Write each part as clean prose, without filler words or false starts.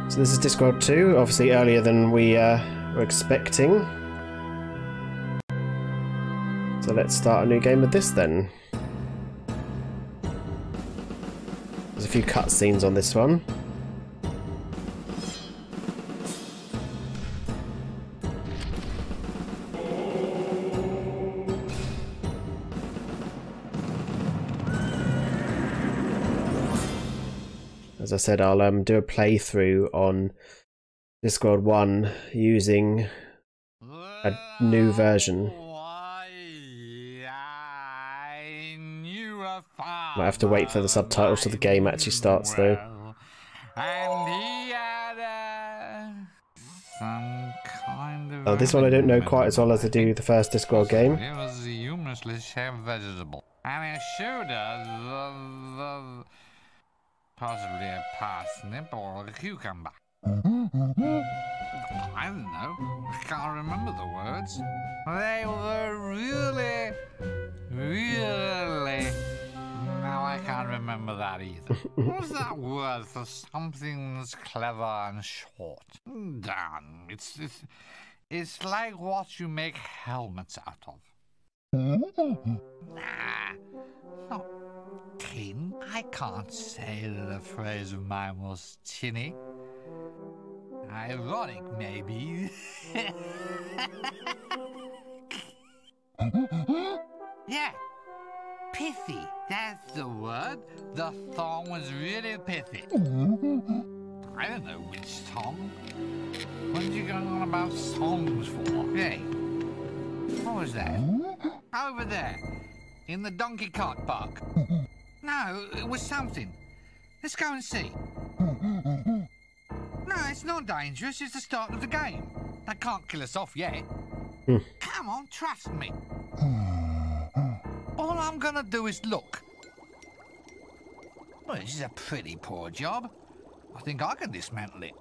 So this is Discworld 2, obviously earlier than we were expecting. So let's start a new game with this then. There's a few cutscenes on this one. As I said, I'll do a playthrough on Discworld 1 using a new version. Might have to wait for the subtitles till the game actually starts though. And he had some kind of... Oh, this one I don't know quite as well as I do the first Discworld game. It was a humorously shaped vegetable. And it showed us possibly a parsnip or a cucumber. I don't know. I can't remember the words. They were really... Now I can't remember that either. What's that word for something that's clever and short? Damn, it's like what you make helmets out of. Nah, not tin. I can't say that a phrase of mine was tinny. Ironic, maybe. Yeah. Pithy, that's the word. The thong was really pithy. I don't know which thong. What did you go on about songs for? Hey, what was that? Over there, in the donkey cart park. No, it was something. Let's go and see. No, it's not dangerous. It's the start of the game. They can't kill us off yet. Come on, trust me. All I'm gonna do is look. Well, this is a pretty poor job. I think I can dismantle it.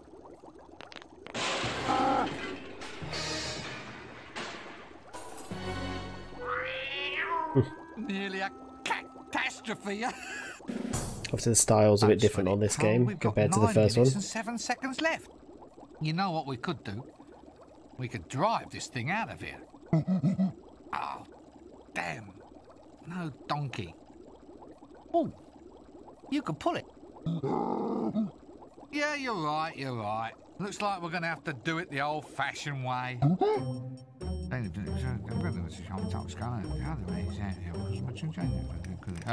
Nearly a catastrophe. Obviously the style's a bit different on this game compared to the first one. We've got 9 minutes and 7 seconds left. You know what we could do? We could drive this thing out of here. Oh, damn. No donkey. Oh, you could pull it. Yeah, you're right. Looks like we're going to have to do it the old-fashioned way.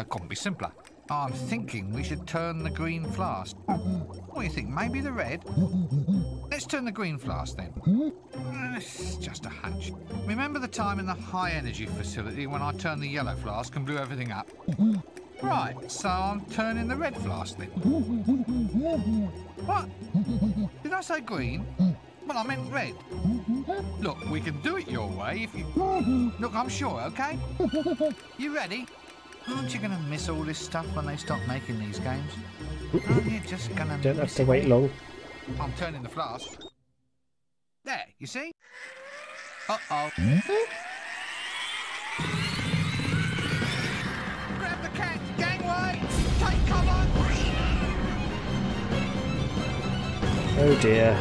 Couldn't be simpler. I'm thinking we should turn the green flask. What do you think, maybe the red? Let's turn the green flask then. It's just a hunch. Remember the time in the high-energy facility when I turned the yellow flask and blew everything up? Right, so I'm turning the red flask then. What? Did I say green? Well, I meant red. Look, we can do it your way if you... Look, I'm sure, okay? You ready? Aren't you going to miss all this stuff when they stop making these games? Aren't you just going to... Don't have to wait long. I'm turning the flask. There, you see? Uh-oh. Grab the cat, gangway! Take cover! Oh dear.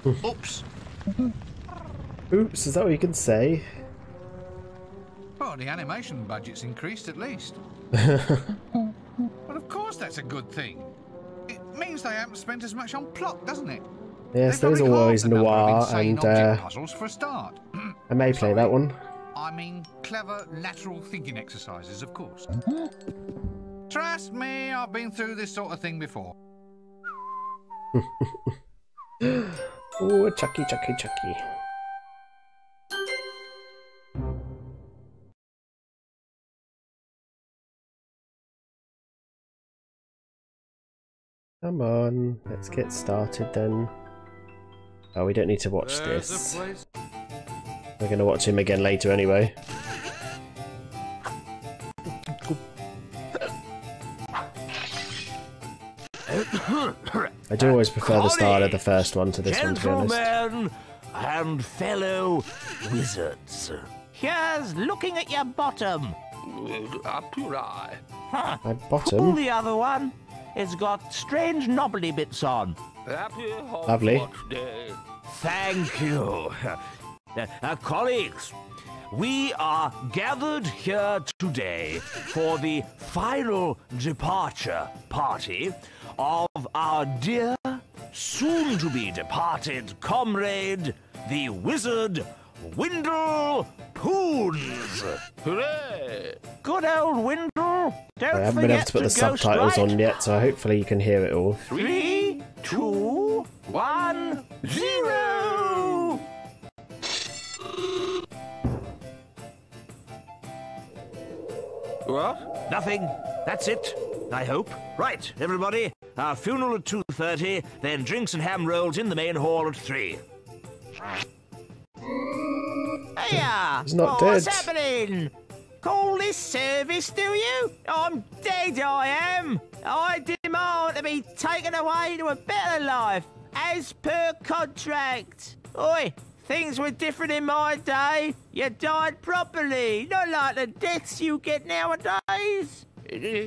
Oops. Oops, is that what you can say? Well, the animation budget's increased at least. Well, of course that's a good thing. It means they haven't spent as much on plot, doesn't it? Yes, there's always noir, and puzzles for a start. I may play that one. I mean, clever lateral thinking exercises, of course. Trust me, I've been through this sort of thing before. Oh, Chucky. Come on, let's get started then. Oh, we don't need to watch this. We're going to watch him again later anyway. I do always prefer the style of the first one to this one, to be honest. Gentlemen and fellow wizards, here's looking at your bottom. Up your eye. Huh. My Pull bottom? the other one. It's got strange knobbly bits on. Happy Lovely. Hogwarts Day. Thank you. Colleagues, we are gathered here today for the final departure party of our dear, soon-to-be departed comrade, the wizard Windle Poons. Hooray! Good old Windle. Don't I haven't been able forget to put the ghost subtitles right. on yet, so hopefully you can hear it all. 3, 2, 1, 0. What? Nothing. That's it, I hope. Right, everybody. Our funeral at 2:30, then drinks and ham rolls in the main hall at 3. Hiya! He's not What's dead. happening? Call this service, do you? I'm dead, I am. I demand to be taken away to a better life, as per contract. Oi, things were different in my day. You died properly, not like the deaths you get nowadays. He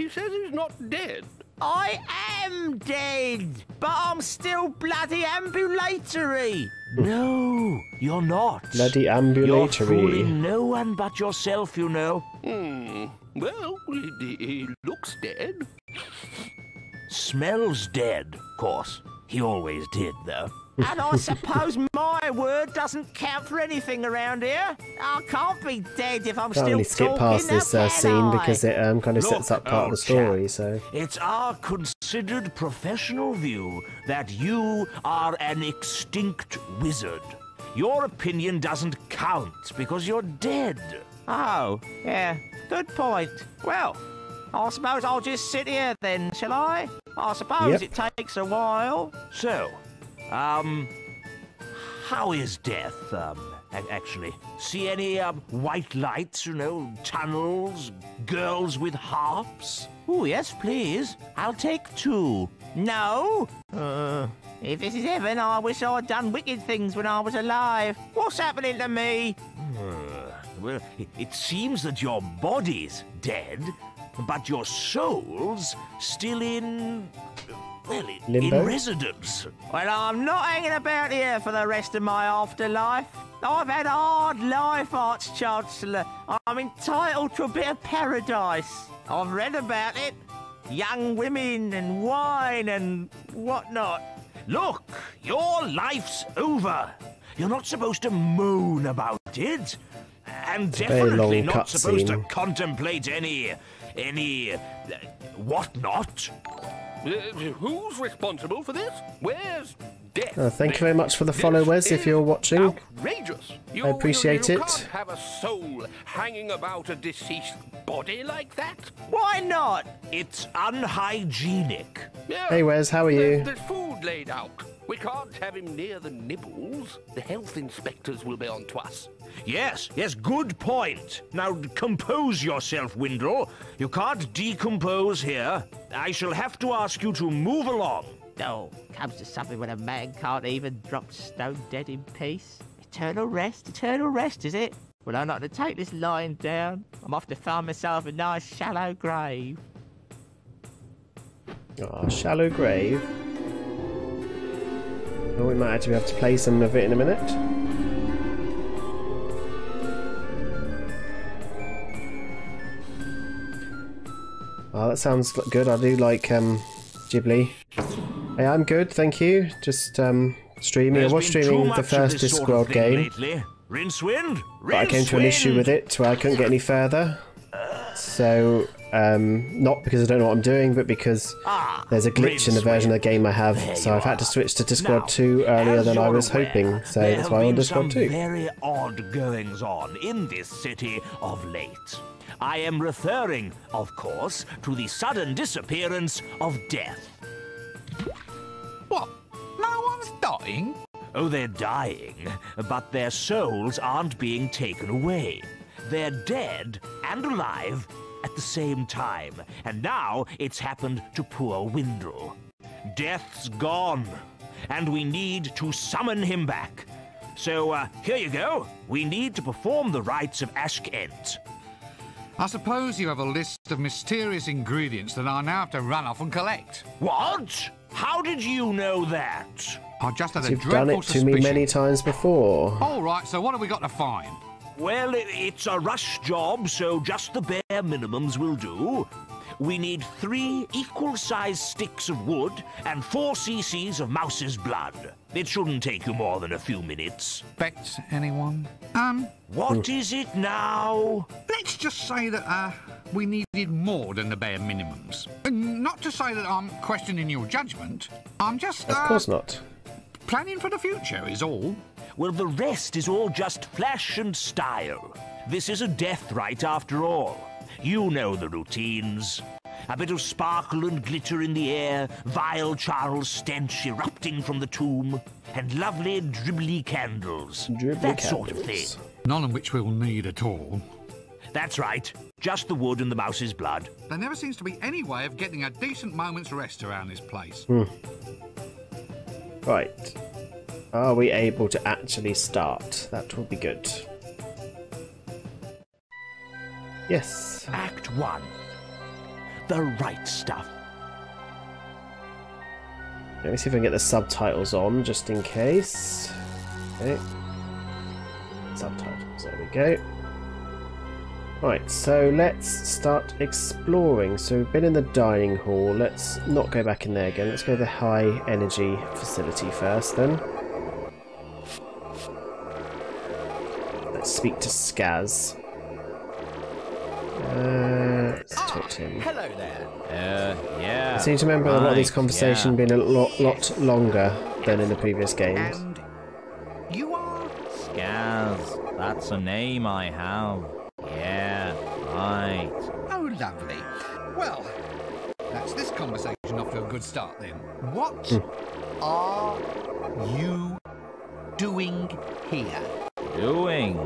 says he's not dead. I am dead, but I'm still bloody ambulatory. No, you're not. Bloody You're ambulatory. fooling no one but yourself, you know. Well, he looks dead. Smells dead, of course. He always did, though. And I suppose my word doesn't count for anything around here. I can't be dead if I'm Can't still really skip talking, past this can scene I? because it kind of sets Look, up part of old the story, so... It's our considered professional view that you are an extinct wizard. Your opinion doesn't count because you're dead. Oh, yeah, good point. Well, I suppose I'll just sit here then, shall I? I suppose Yep. it takes a while. So, how is death, actually? See any, white lights, you know, tunnels, girls with harps? Oh, yes, please. I'll take 2. No? If this is heaven, I wish I'd done wicked things when I was alive. What's happening to me? Well, it seems that your body's dead, but your soul's still in... well, Limbo? in residence. Well, I'm not hanging about here for the rest of my afterlife. I've had a hard life, Arch-Chancellor. I'm entitled to a bit of paradise. I've read about it. Young women and wine and whatnot. Look, your life's over. You're not supposed to moan about it. And a very definitely long not supposed to cutscene. contemplate any whatnot. Who's responsible for this? Where's death? Thank you very much for the This follow, Wes, if is you're watching. Outrageous. I appreciate you it. can't have a soul hanging about a deceased body like that. Why not? It's unhygienic. Yeah, Hey, Wes, how are you? There's food laid out. We can't have him near the nibbles. The health inspectors will be on to us. Yes, good point. Now, compose yourself, Windle. You can't decompose here. I shall have to ask you to move along. Oh, comes to something when a man can't even drop stone dead in peace. Eternal rest, is it? Well, I'm not to take this lying down. I'm off to find myself a nice shallow grave. Oh, shallow grave. Oh, we might actually have to play some of it in a minute. Oh, that sounds good. I do like Ghibli. Hey, I'm good, thank you. Just streaming. I was streaming the first Discworld game, Rincewind? but I came to an issue with it where I couldn't get any further. So, not because I don't know what I'm doing, but because there's a glitch in the version of the game I have. So I've had to switch to Discworld 2 earlier than I was hoping. So that's why I'm on Discworld 2. Very odd goings on in this city of late. I am referring, of course, to the sudden disappearance of death. What? No one's dying? Oh, they're dying, but their souls aren't being taken away. They're dead and alive at the same time, and now it's happened to poor Windle. Death's gone, and we need to summon him back. So, here you go. We need to perform the rites of Ashkent. I suppose you have a list of mysterious ingredients that I now have to run off and collect. What? How did you know that? I just had a You've dreadful done it to suspicion. me many times before. All right, so what have we got to find? Well, it's a rush job, so just the bare minimums will do. We need 3 equal-sized sticks of wood and 4 cc's of mouse's blood. It shouldn't take you more than a few minutes. Bet anyone? What is it now? Let's just say that, we needed more than the bare minimums. Not to say that I'm questioning your judgment. I'm just, Of course not. planning for the future is all. Well, the rest is all just flash and style. This is a death rite after all. You know the routines. A bit of sparkle and glitter in the air, vile charnel stench erupting from the tomb, and lovely dribbly candles. That sort of thing. None of which we'll need at all. That's right. Just the wood and the mouse's blood. There never seems to be any way of getting a decent moment's rest around this place. Right. Are we able to actually start? That will be good. Yes. Act 1. The right stuff. Let me see if I can get the subtitles on, just in case. Okay. Subtitles, there we go. Right, so let's start exploring. So we've been in the dining hall. Let's not go back in there again. Let's go to the high energy facility first then. Let's speak to Skaz. Let's talk to him. Hello there. I seem to remember a lot of these conversations being a lot longer than in the previous games. And you are? Skaz. That's a name I have. Yeah, right. Oh, lovely. Well, that's this conversation off to a good start then. What are you doing here? Doing?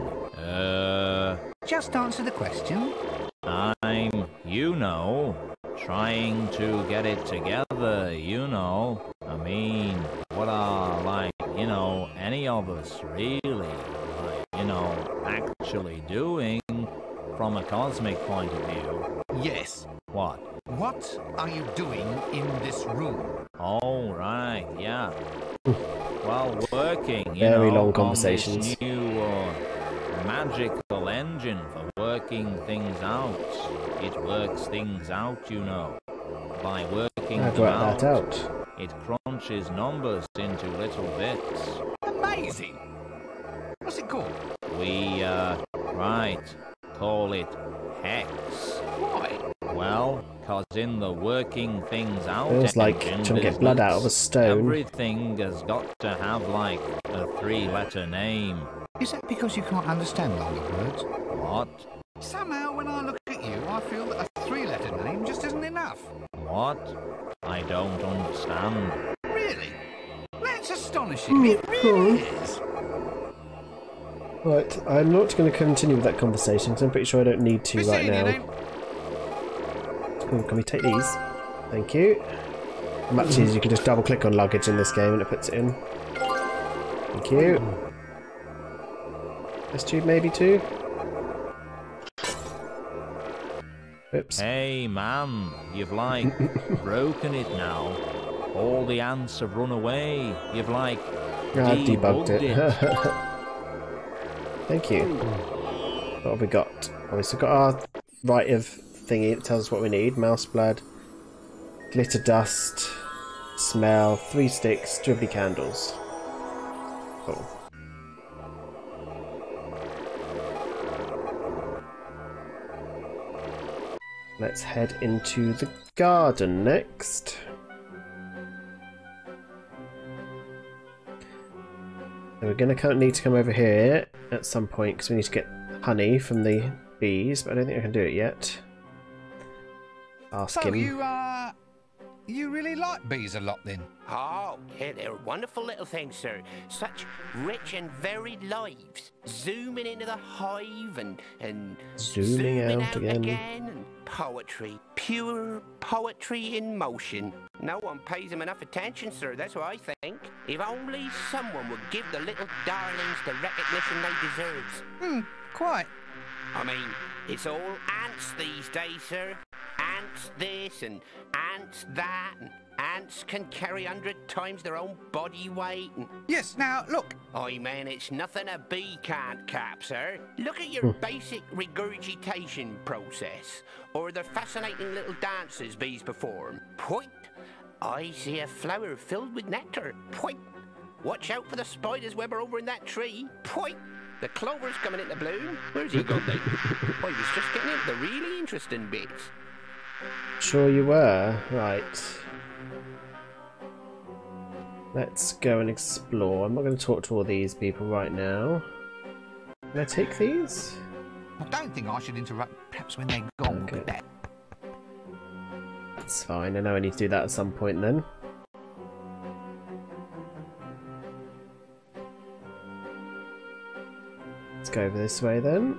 Just answer the question. I'm, you know, trying to get it together, you know. I mean, what are, like, you know, any of us really, like, you know, actually doing from a cosmic point of view? Yes. What? What are you doing in this room? Oh, right, yeah. Well, working, you Very know, long conversations. on this new magical engine for working things out. It works things out, you know. By working I've them worked that out. it crunches numbers into little bits. Amazing. What's it called? We, right, call it hex. Why? Well, 'cause in the working things out Feels like engine trying to get blood out of a business, stone. everything has got to have, like, a 3-letter name. Is that because you can't understand longer words? What? Somehow, when I look at you, I feel that a 3-letter name just isn't enough. What? I don't understand. Really? That's astonishing. It really is. Right, I'm not going to continue with that conversation because I'm pretty sure I don't need to Be right seeing you now. then. Ooh, can we take these? Thank you. Much easier, you can just double click on luggage in this game and it puts it in. Thank you. This tube maybe too? Oops. Hey, man, you've, like, broken it now. All the ants have run away. You've, like, I've debugged debugged it. Thank you. What have we got? Oh, we've still got our right of thingy. It tells us what we need. Mouse blood, glitter dust, smell, 3 sticks, dribbly candles. Cool. Let's head into the garden next. So we're going to need to come over here at some point because we need to get honey from the bees, but I don't think I can do it yet. Ask So him. you, you really like bees a lot then? Oh, yeah, they're wonderful little things, sir. Such rich and varied lives. Zooming into the hive and Zooming out again. and poetry. Pure poetry in motion. No one pays them enough attention, sir, that's what I think. If only someone would give the little darlings the recognition they deserve. Quite. I mean, it's all ants these days, sir. Ants this and ants that, and ants can carry 100 times their own body weight. And Yes, now, look. I mean, it's nothing a bee can't cap, sir. Look at your basic regurgitation process, or the fascinating little dances bees perform. Point. I see a flower filled with nectar. Point. Watch out for the spider's web over in that tree. Point. The clover's coming into bloom. Where's he gone then? I was just getting into the really interesting bits. Sure you were. Right. Let's go and explore. I'm not going to talk to all these people right now. Can I take these? I don't think I should interrupt. Perhaps when they're gone, Okay. but that. That's fine. I know I need to do that at some point then. Let's go over this way then.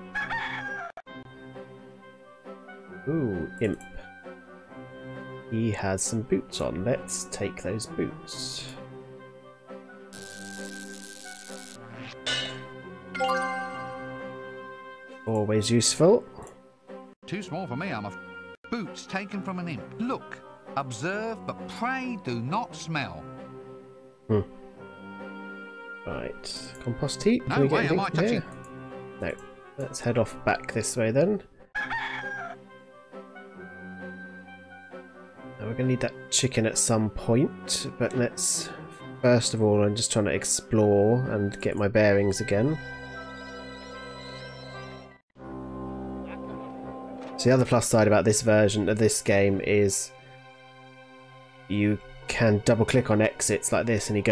Ooh, imp. He has some boots on. Let's take those boots. Always useful. Too small for me, I'm afraid. Boots taken from an imp. Look, observe, but pray do not smell. Right, compost heap. No Can we get way am I anything here? touching. No. Let's head off back this way then. Now we're going to need that chicken at some point, but let's... First of all, I'm just trying to explore and get my bearings again. So the other plus side about this version of this game is you can double click on exits like this and he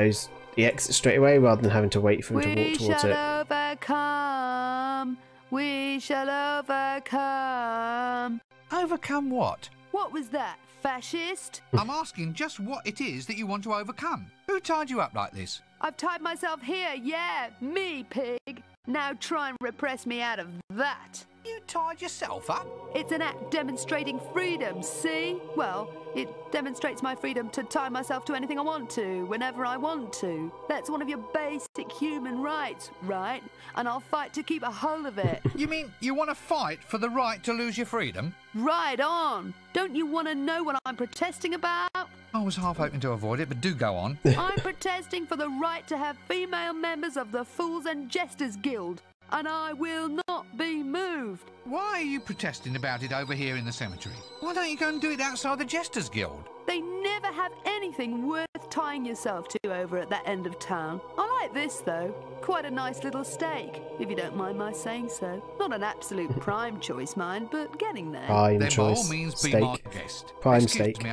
exits straight away rather than having to wait for him to walk towards it. We shall overcome. We shall overcome. Overcome what? What was that, fascist? I'm asking just what it is that you want to overcome. Who tied you up like this? I've tied myself here, yeah, me, pig. Now try and repress me out of that. You tied yourself up? It's an act demonstrating freedom, see? Well, it demonstrates my freedom to tie myself to anything I want to, whenever I want to. That's one of your basic human rights, right? And I'll fight to keep a hold of it. You mean you want to fight for the right to lose your freedom? Right on. Don't you want to know what I'm protesting about? I was half hoping to avoid it, but do go on. I'm protesting for the right to have female members of the Fools and Jesters Guild, and I will not be moved. Why are you protesting about it over here in the cemetery? Why don't you go and do it outside the Jesters Guild? They never have anything worth tying yourself to over at that end of town. I like this, though. Quite a nice little steak, if you don't mind my saying so. Not an absolute prime choice, mind, but getting there. Prime Then by choice. all means be Steak. my guest. Prime Excuse steak. me,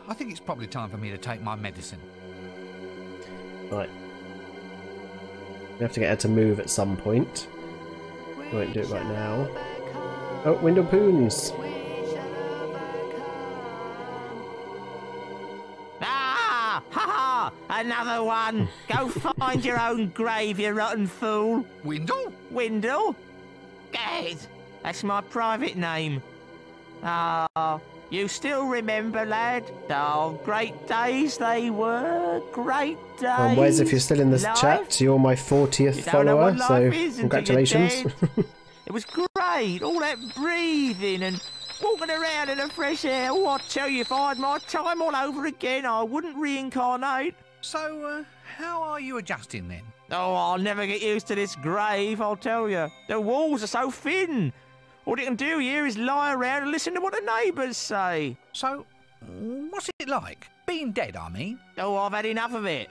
I think it's probably time for me to take my medicine. Right. We have to get her to move at some point. I won't do it right now. Oh, window poons! Ah! Ha ha! Another one! Go find your own grave, you rotten fool! Windle? Windle? Gad! That's my private name. Ah, you still remember, lad? Oh, great days they were. Great days. And Wes, if you're still in this Life? chat, you're my 40th You don't know follower, what so life is until you're congratulations. dead. It was great, all that breathing and walking around in the fresh air. Oh, I tell you, if I had my time all over again, I wouldn't reincarnate. So, how are you adjusting then? Oh, I'll never get used to this grave, I'll tell you. The walls are so thin. All you can do here is lie around and listen to what the neighbours say. So, what's it like? Being dead, I mean. Oh, I've had enough of it.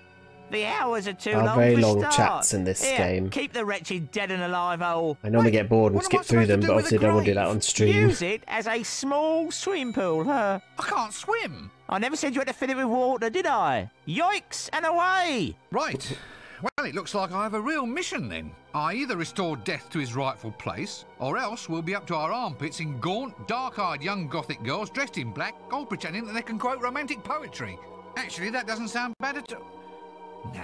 The hours are too Are long very for long start. chats in this Here, game. Keep the wretched dead and alive hole. I normally get bored and what am skip I through supposed to them, do but with obviously a don't want to do that grave? on stream. Use it as a small swimming pool, huh? I can't swim. I never said you had to fill it with water, did I? Yikes and away! Right. Well, it looks like I have a real mission then. I either restore Death to his rightful place, or else we'll be up to our armpits in gaunt, dark-eyed young Gothic girls dressed in black, all pretending that they can quote romantic poetry. Actually, that doesn't sound bad at all. Nah.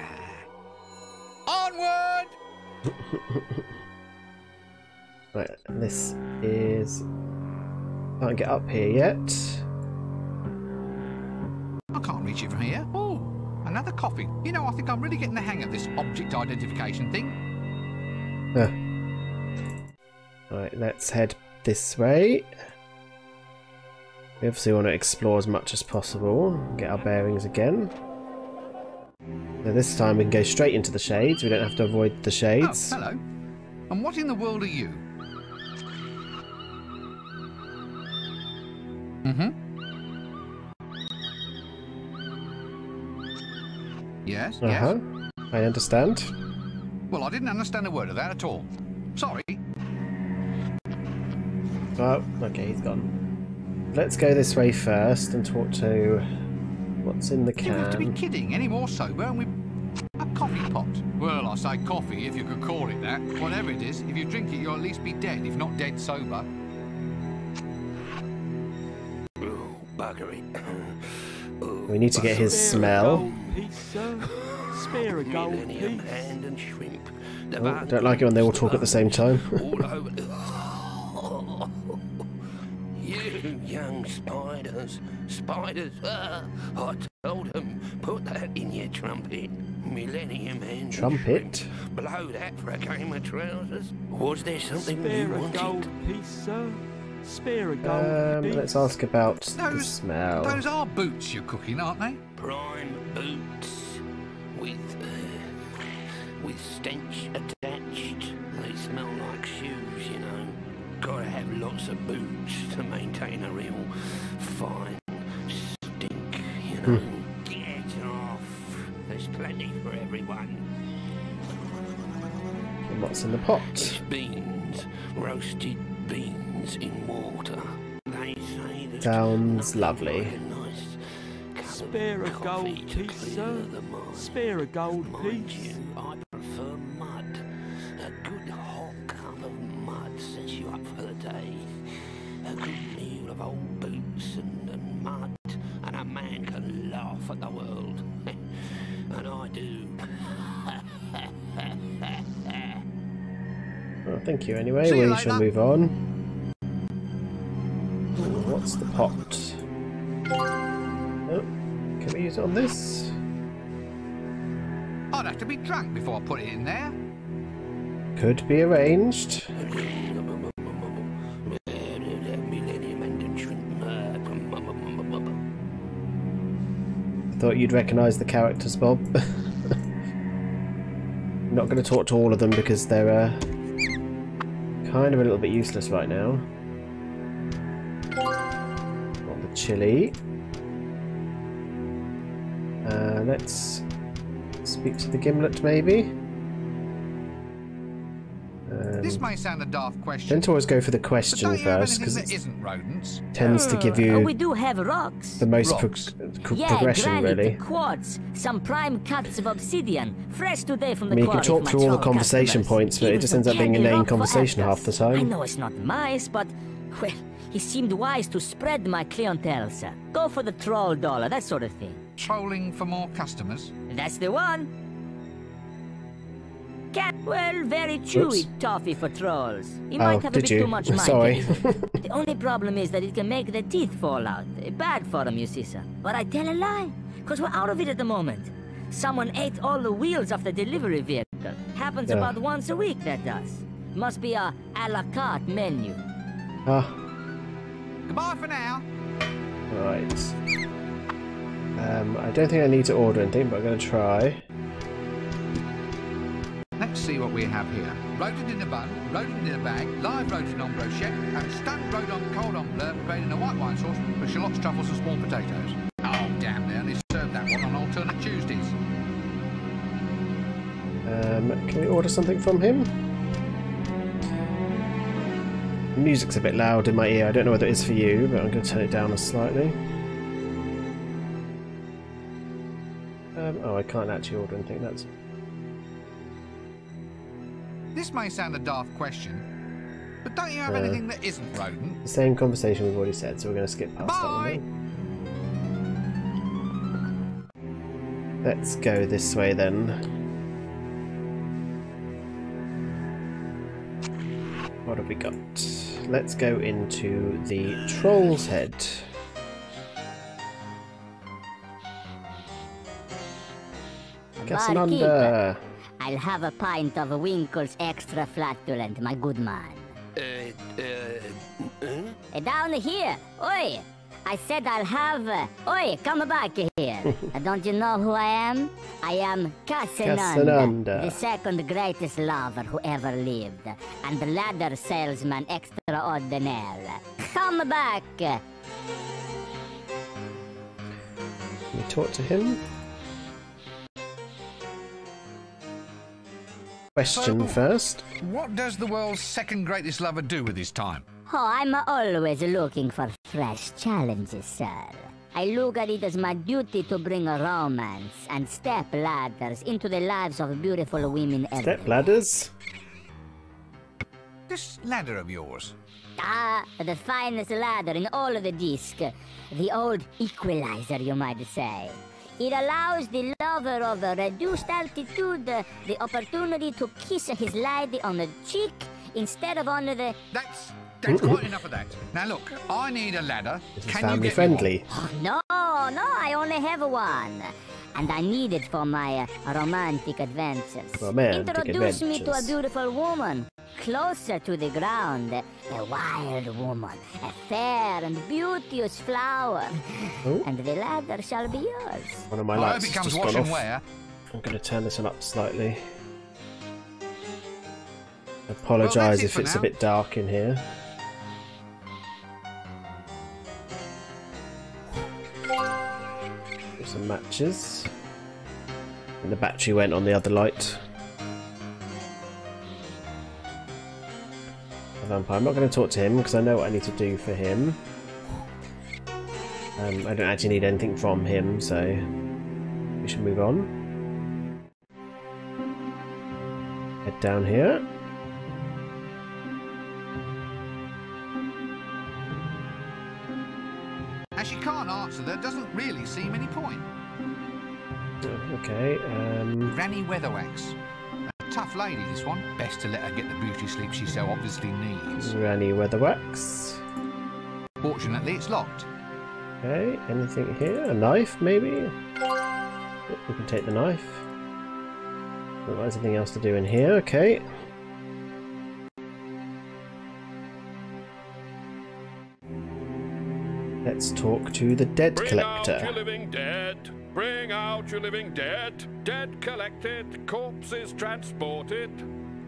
Onward! Right, and this is... Can't get up here yet. I can't reach it from here. Oh, another coffee. You know, I think I'm really getting the hang of this object identification thing. Right, let's head this way. We obviously want to explore as much as possible, get our bearings again. Now this time we can go straight into the shades, we don't have to avoid the shades. Oh, hello. And what in the world are you? Yes, yes. I understand. Well, I didn't understand a word of that at all. Sorry. Oh, okay, he's gone. Let's go this way first and talk to what's in the can. You have to be kidding. Any more sober and we... A coffee pot. Well, I say coffee if you could call it that. Whatever it is, if you drink it, you'll at least be dead, if not dead sober. Oh, bugger it. We need to get his smell. Spare a gold Millennium piece. hand and shrimp. Oh, don't like it when they all talk at the same time. All over. You young spiders. Spiders. I told them, put that in your trumpet. Millennium hand Trumpet? and shrimp. Blow that for a game of trousers. Was there something Spare you a wanted? gold piece, sir. Spare a gold piece. Let's ask about the smell. Those are boots you're cooking, aren't they? Prime boots with stench attached. They smell like shoes, you know. Gotta have lots of boots to maintain a real fine stink, you know. Get off. There's plenty for everyone. And what's in the pot? It's beans, roasted beans in water. They say that Sounds lovely. Spare a gold piece, sir. Spare a gold piece. I prefer mud. A good hot cup of mud sets you up for the day. A good meal of old boots and mud, and a man can laugh at the world. And I do. Oh, thank you anyway, See you we shall later. move on. What's the pot? Oh, can we use it on this? I'd have to be drunk before I put it in there. Could be arranged. I thought you'd recognise the characters, Bob. I'm not going to talk to all of them because they're kind of a little bit useless right now. Not the chili. Let's speak to the gimlet, maybe. This may sound a daft question. Tend to always go for the But question don't you have first anything because that it isn't rodents? tends to give you We do have rocks. the most Rocks? progression, granite, really. quartz, some prime cuts of obsidian, fresh today from the I mean, you can quarry talk for through my all the troll conversation customers. points, but it Even just some ends up being candy inane rock for conversation half the actors. time. I know it's not mice, but, well, he seemed wise to spread my clientele, sir. Go for the troll dollar, that sort of thing. Trolling for more customers? That's the one. Well, very chewy toffee for trolls. He might have a did bit you? too much mind. Sorry. The only problem is that it can make the teeth fall out. Bad for them, you see, sir. But I tell a lie, because we're out of it at the moment. Someone ate all the wheels off the delivery vehicle. Happens Yeah. about once a week, that does. Must be a la carte menu. Ah, Goodbye for now. right. I don't think I need to order anything, but I'm going to try. Let's see what we have here. Rodent in a bun, rodent in a bag, live rodent on brochette, and stunned rodent cordon bleu prepared in a white wine sauce with shallots, truffles and small potatoes. Oh, damn, they only serve that one on alternate Tuesdays. Can we order something from him? The music's a bit loud in my ear. I don't know whether it is for you, but I'm going to turn it down slightly. Oh, I can't actually order anything. That's This may sound a daft question, but don't you have anything that isn't rodent? The same conversation we've already said, so we're going to skip past that one then. Let's go this way then. What have we got? Let's go into the Troll's Head. Barkeeper, I'll have a pint of Winkle's Extra Flatulent, my good man. Down here. Oi! I said I'll have... Oi, come back here. Don't you know who I am? I am Casananda, the second greatest lover who ever lived, and the ladder salesman extraordinaire. Come back! Can we talk to him? Question first. What does the world's second greatest lover do with his time? Oh, I'm always looking for fresh challenges, sir. I look at it as my duty to bring romance and step ladders into the lives of beautiful women everywhere. Step ladders? This ladder of yours. Ah, the finest ladder in all of the disc. The old equalizer, you might say. It allows the lover of a reduced altitude the opportunity to kiss his lady on the cheek instead of on the... That's quite enough of that. Now look, I need a ladder. This is Can family you get friendly. Oh, no, I only have one. And I need it for my romantic adventures. Introduce me to a beautiful woman, closer to the ground. A wild woman, a fair and beauteous flower. Oh. And the ladder shall be yours. One of my I hope lights it has comes just wash gone and off. wear. I'm going to turn this one up slightly. Well, Apologise that's it if for it's now. a bit dark in here. Get some matches. And the battery went on the other light. The vampire. I'm not going to talk to him because I know what I need to do for him. I don't actually need anything from him, so we should move on. Head down here. As she can't answer, there doesn't really seem any point. Okay, Granny Weatherwax. A tough lady, this one. Best to let her get the beauty sleep she so obviously needs. Granny Weatherwax. Fortunately, it's locked. Okay, anything here? A knife, maybe? Yep, we can take the knife. Well, there's anything else to do in here, okay. Let's talk to the dead collector. Bring out your living dead. Bring out your living dead. Dead collected, corpses transported.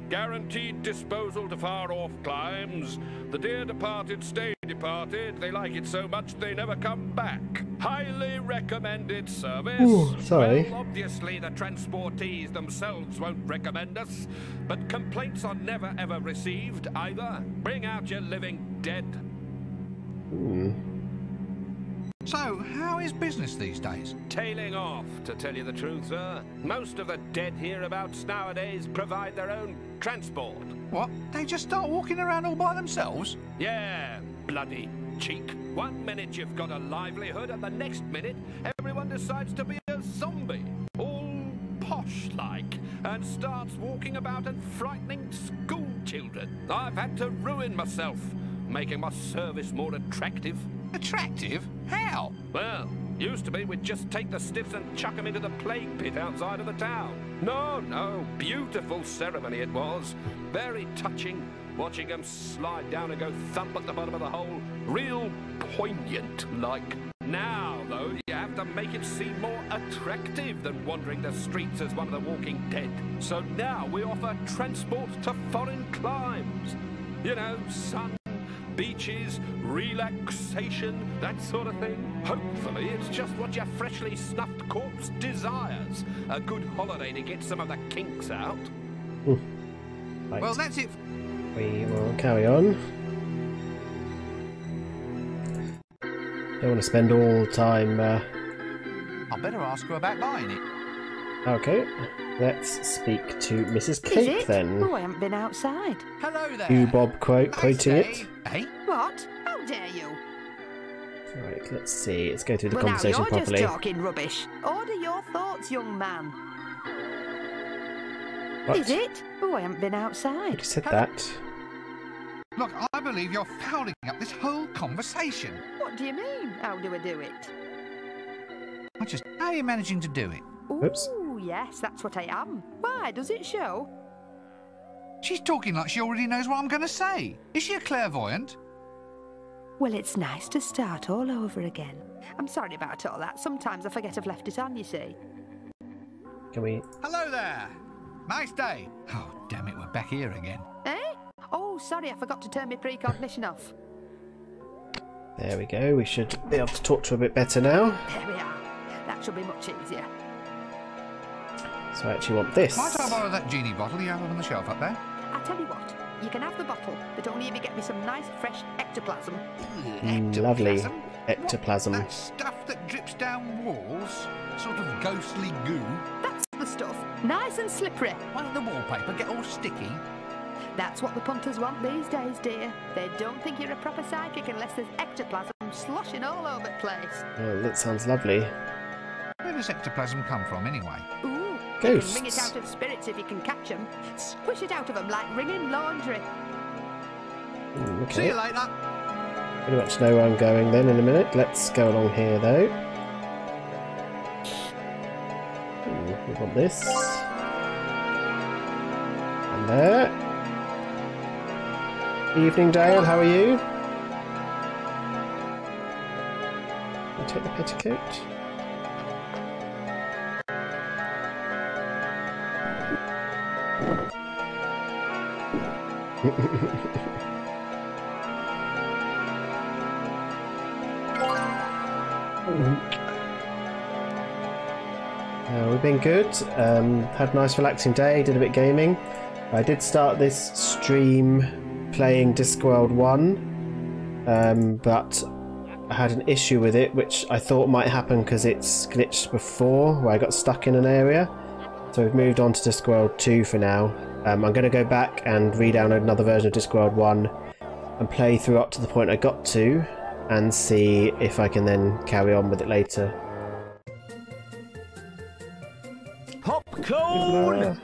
Guaranteed disposal to far-off climes. The dear departed stay departed. They like it so much they never come back. Highly recommended service. Ooh, sorry. Well, obviously the transportees themselves won't recommend us, but complaints are never ever received either. Bring out your living dead. So, how is business these days? Tailing off, to tell you the truth, sir. Most of the dead hereabouts nowadays provide their own transport. What? They just start walking around all by themselves? Yeah, bloody cheek. 1 minute you've got a livelihood, and the next minute everyone decides to be a zombie. All posh-like, and starts walking about and frightening school children. I've had to ruin myself, making my service more attractive. Attractive? How? Well, used to be we'd just take the stiffs and chuck them into the plague pit outside of the town. No, beautiful ceremony it was. Very touching, watching them slide down and go thump at the bottom of the hole. Real poignant, like. Now, though, you have to make it seem more attractive than wandering the streets as one of the walking dead. So now we offer transport to foreign climes. You know, sun, beaches, relaxation, that sort of thing. Hopefully it's just what your freshly snuffed corpse desires. A good holiday to get some of the kinks out. Right. Well, that's it. We will carry on. Don't want to spend all time... I better ask her about buying it. Okay. Let's speak to Mrs. Cake then. Oh, I haven't been outside. Hello there. You, Bob, quoting day. it. Eh? What? How dare you? Right, let's see. Let's go through the Well, conversation now you're properly. just talking rubbish. Order your thoughts, young man. What? Is it? Oh, I haven't been You outside. said that. Look, I believe you're fouling up this whole conversation. What do you mean? How do I do it? How are you managing to do it? Oops. Ooh, yes, that's what I am. Why? Does it show? She's talking like she already knows what I'm going to say. Is she a clairvoyant? Well, it's nice to start all over again. I'm sorry about all that. Sometimes I forget I've left it on, you see. Can we... Hello there. Nice day. Oh, damn it, we're back here again. Eh? Oh, sorry, I forgot to turn my precognition off. There we go. We should be able to talk to her a bit better now. There we are. That should be much easier. So I actually want this. Might I borrow that genie bottle you have on the shelf up there? I tell you what, you can have the bottle, but only if you get me some nice, fresh ectoplasm. Lovely Ectoplasm? ectoplasm. What, that stuff that drips down walls? Sort of ghostly goo? That's the stuff. Nice and slippery. Why don't the wallpaper get all sticky? That's what the punters want these days, dear. They don't think you're a proper psychic unless there's ectoplasm sloshing all over the place. Oh, that sounds lovely. Where does ectoplasm come from, anyway? Ooh, Ghosts. you can wring it out of spirits if you can catch them. Squish it out of them like wringing laundry. Okay. See you later. Pretty much know where I'm going then in a minute. Let's go along here though. We want this. And there. Evening, Dale. How are you? Can you take the petticoat? We've been good. Had a nice relaxing day, did a bit of gaming. I did start this stream playing Discworld 1, but I had an issue with it which I thought might happen because it's glitched before, where I got stuck in an area. So we've moved on to Discworld 2 for now. I'm going to go back and re-download another version of Discworld 1 and play through up to the point I got to and see if I can then carry on with it later. Popcorn!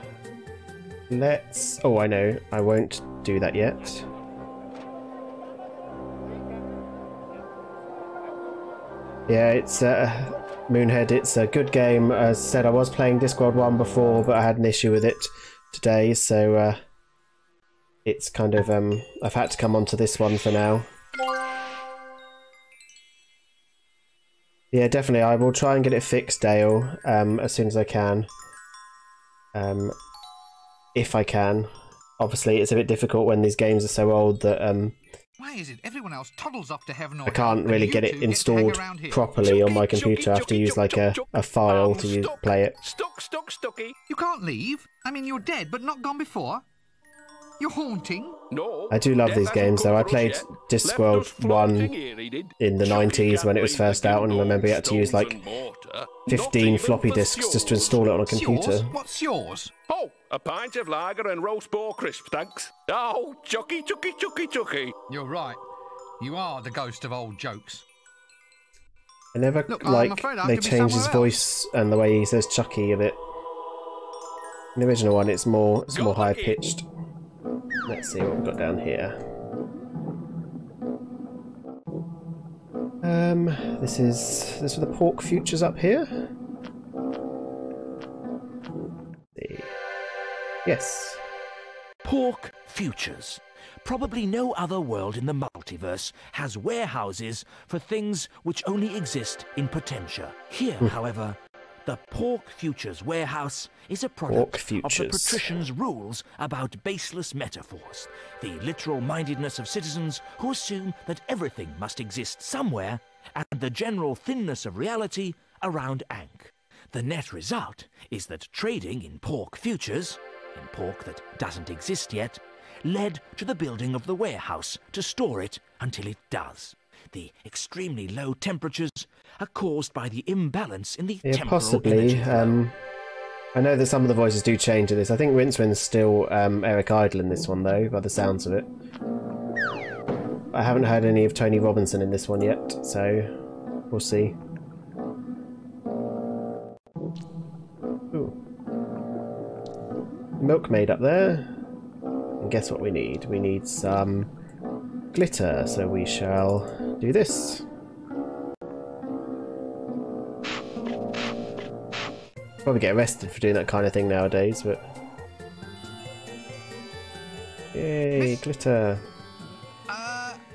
Let's... Oh, I know. I won't do that yet. Yeah, it's Moonhead. It's a good game. As I said, I was playing Discworld 1 before, but I had an issue with it today, so it's kind of... I've had to come onto this one for now. Yeah, definitely. I will try and get it fixed, Dale, as soon as I can. If I can. Obviously, it's a bit difficult when these games are so old that Why is it everyone else toddles off to heaven or I can't really get it installed properly on my computer. I have to use like a file to play it. Stucky. You can't leave. I mean, you're dead, but not gone before. You're haunting. No. I do love these games though. I played Discworld 1 in the 90s when it was first out, and I remember you had to use like 15 floppy disks just to install it on a computer. Yours? What's yours? Oh, a pint of lager and roast boar crisp, thanks. Oh, chucky. You're right. You are the ghost of old jokes. I never Look, I'm like afraid I have they to be change his somewhere voice and the way he says Chucky a bit. In the original one, it's more high pitched. Let's see what we've got down here. This is for the pork futures up here. Yes. Pork Futures. Probably no other world in the multiverse has warehouses for things which only exist in Potentia. Here, however, the Pork Futures warehouse is a product of the patricians' rules about baseless metaphors, the literal mindedness of citizens who assume that everything must exist somewhere, and the general thinness of reality around Ankh. The net result is that trading in Pork Futures, in pork that doesn't exist yet, led to the building of the warehouse to store it until it does. The extremely low temperatures are caused by the imbalance in the temporal possibly. energy flow. I know that some of the voices do change in this. I think Rincewind's still Eric Idle in this one, though, by the sounds of it. I haven't heard any of Tony Robinson in this one yet, so we'll see. Ooh. Milkmaid up there. And guess what we need? We need some glitter, so we shall do this. Probably get arrested for doing that kind of thing nowadays, but... Yay, glitter.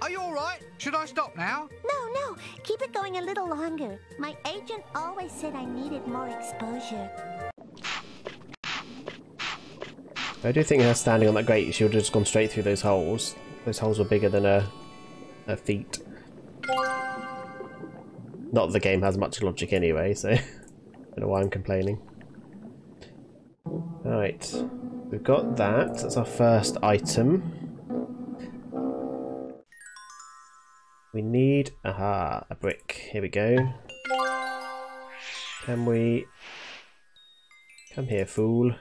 Are you alright? Should I stop now? No, keep it going a little longer. My agent always said I needed more exposure. I do think her standing on that grate, she would have just gone straight through those holes. Those holes were bigger than her feet. Not that the game has much logic anyway, so... I don't know why I'm complaining. Right, we've got that. That's our first item. We need, a brick. Here we go. Can we... Come here, fool.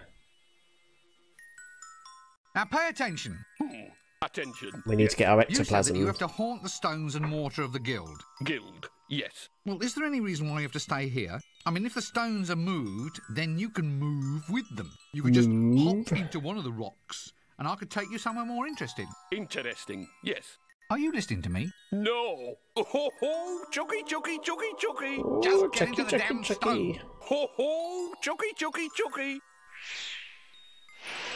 Now pay attention. Attention. We need to get our You said that ectoplasm. you have to haunt the stones and mortar of the guild. Guild, yes. Well, is there any reason why you have to stay here? I mean, if the stones are moved, then you can move with them. You could just hop into one of the rocks, and I could take you somewhere more interesting. Interesting, yes. Are you listening to me? No. Ho ho, chucky, chucky, chucky, chucky. Oh, Just get chucky, into the chucky, damn chucky. stone. Ho ho, chucky, chucky, chucky.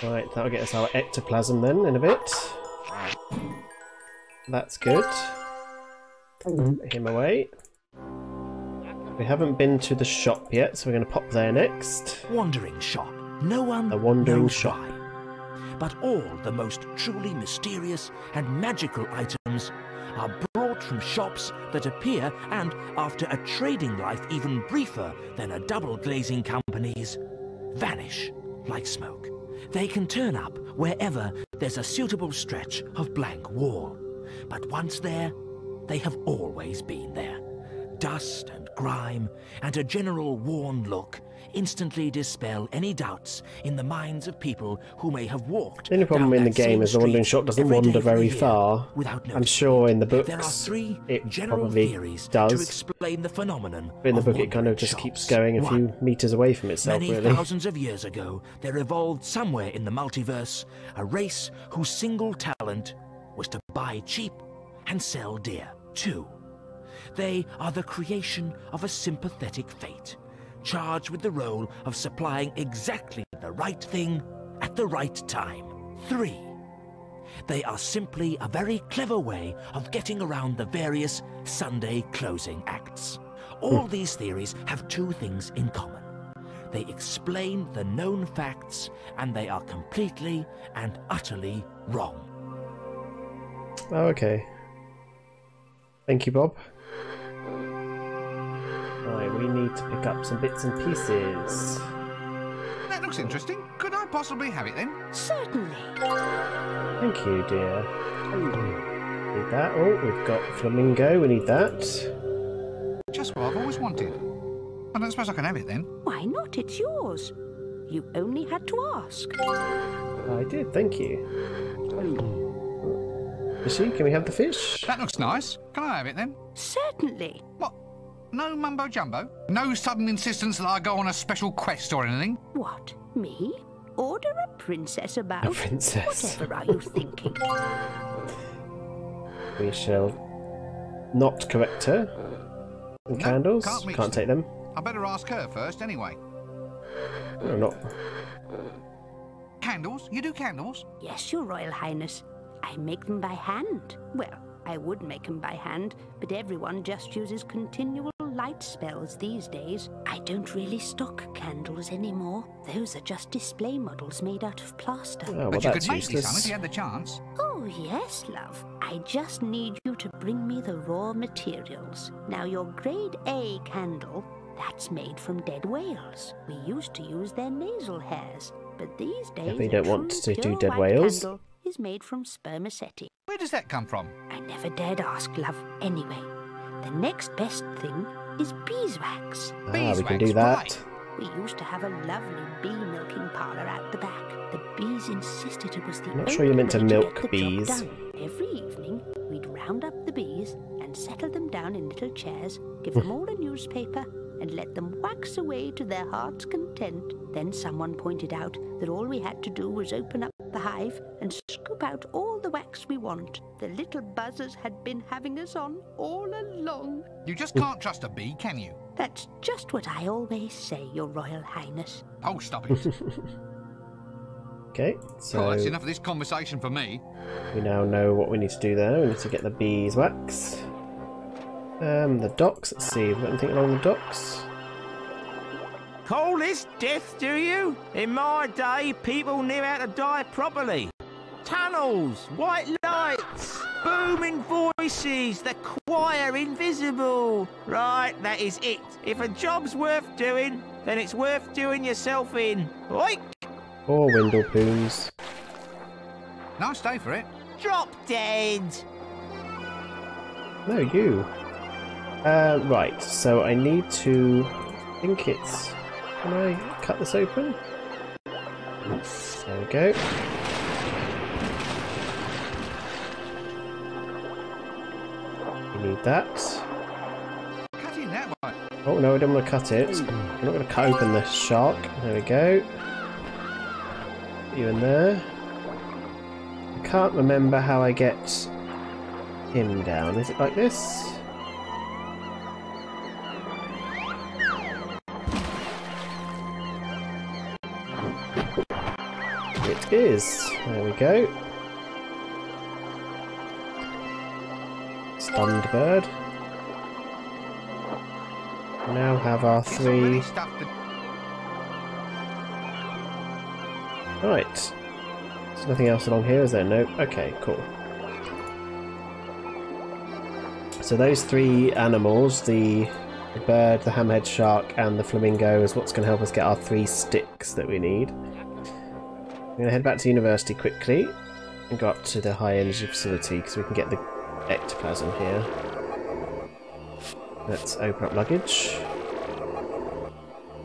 Right, that'll get us our ectoplasm then in a bit. That's good. Put him away. We haven't been to the shop yet, so we're going to pop there next. Wandering shop. No one The wandering knows shop. why. But all the most truly mysterious and magical items are brought from shops that appear and, after a trading life even briefer than a double glazing company's, vanish like smoke. They can turn up wherever there's a suitable stretch of blank wall. But once there, they have always been there. Dust and grime and a general worn look instantly dispel any doubts in the minds of people who may have walked. The only problem down in the that game same is the wandering street shop doesn't every day wander for a very year far. without I'm noticing. sure in the There are books three it general probably theories to does. explain the phenomenon. But in the of book it kind of wandering just shops. keeps going a few meters away from itself, Many really. thousands of years ago, there evolved somewhere in the multiverse a race whose single talent was to buy cheap and sell dear, too. They are the creation of a sympathetic fate, charged with the role of supplying exactly the right thing at the right time. 3. They are simply a very clever way of getting around the various Sunday closing acts. All these theories have two things in common. They explain the known facts, and they are completely and utterly wrong. Oh, okay. Thank you, Bob. Right, we need to pick up some bits and pieces. That looks interesting. Could I possibly have it then? Certainly. Thank you, dear. Need that. Oh, we've got flamingo. We need that. Just what I've always wanted. I don't suppose I can have it then. Why not? It's yours. You only had to ask. I did, thank you. Fishy, can we have the fish? That looks nice. Can I have it then? Certainly. What? No mumbo jumbo? No sudden insistence that I go on a special quest or anything? What? Me? Order a princess about? A princess. Whatever are you thinking? We shall not correct her. And No, candles? can't mix Can't take them. I better ask her first anyway. No, not. Candles? You do candles? Yes, Your Royal Highness. I make them by hand. Well, I would make them by hand, but everyone just uses continual light spells these days. I don't really stock candles anymore. Those are just display models made out of plaster. Oh, well, But you that's could make me some if useless. you had the chance. Oh, yes, love. I just need you to bring me the raw materials. Now, your grade A candle, that's made from dead whales. We used to use their nasal hairs, but these days we a don't want true to do pure dead white whales. candle is made from spermaceti. Where does that come from? I never dared ask, love. Anyway, the next best thing is beeswax. Ah, we can Beeswax, do that. right. We used to have a lovely bee milking parlour out the back. The bees insisted it was the I'm not sure you're meant to only way milk get the bees. job done. Every evening, we'd round up the bees and settle them down in little chairs, give them all a newspaper, and let them wax away to their heart's content. Then someone pointed out that all we had to do was open up the hive and scoop out all the wax we want. The little buzzers had been having us on all along. You just can't trust a bee, can you? That's just what I always say, Your Royal Highness. Oh, stop it. Okay, so Well, that's enough of this conversation for me. we now know what we need to do there. We need to get the beeswax. The docks, let's see, have we got anything along the docks? Call this death, do you? In my day, people knew how to die properly. Tunnels, white lights, booming voices, the choir invisible. Right, that is it. If a job's worth doing, then it's worth doing yourself in. Oik! Or Windlepoons. Nice day for it. Drop dead! No, you. Right, so I need to... I think it's... Can I cut this open? There we go. We need that. Cut in that way. Oh no, I don't want to cut it. I'm not going to cut open the shark. There we go. Put you in there. I can't remember how I get him down. Is it like this? It is. There we go. Stunned bird. Now have our It's already three. stuffed the... Right. There's nothing else along here, is there? No. Okay, cool. So those three animals, the bird, the hammerhead shark, and the flamingo, is what's going to help us get our 3 sticks that we need. I'm going to head back to university quickly and go up to the high energy facility because we can get the ectoplasm here. Let's open up luggage.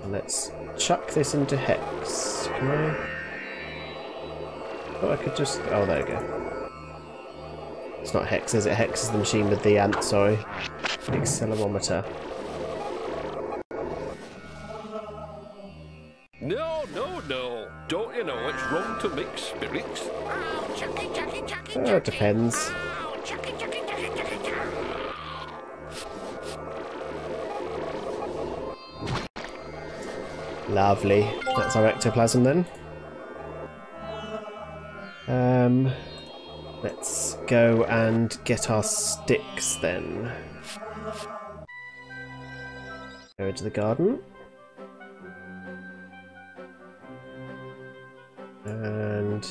And let's chuck this into Hex. Can I? Oh, I could just... Oh, there we go. It's not Hex, is it? Hex is the machine with the ant, sorry. The accelerometer. No, no, no. Don't you know it's wrong to mix spirits? Oh, chucky, chucky, chucky, Oh, it chucky. depends. Oh, chucky, chucky, chucky, chucky, chucky. Lovely. That's our ectoplasm then. Let's go and get our sticks then. Go into the garden. And...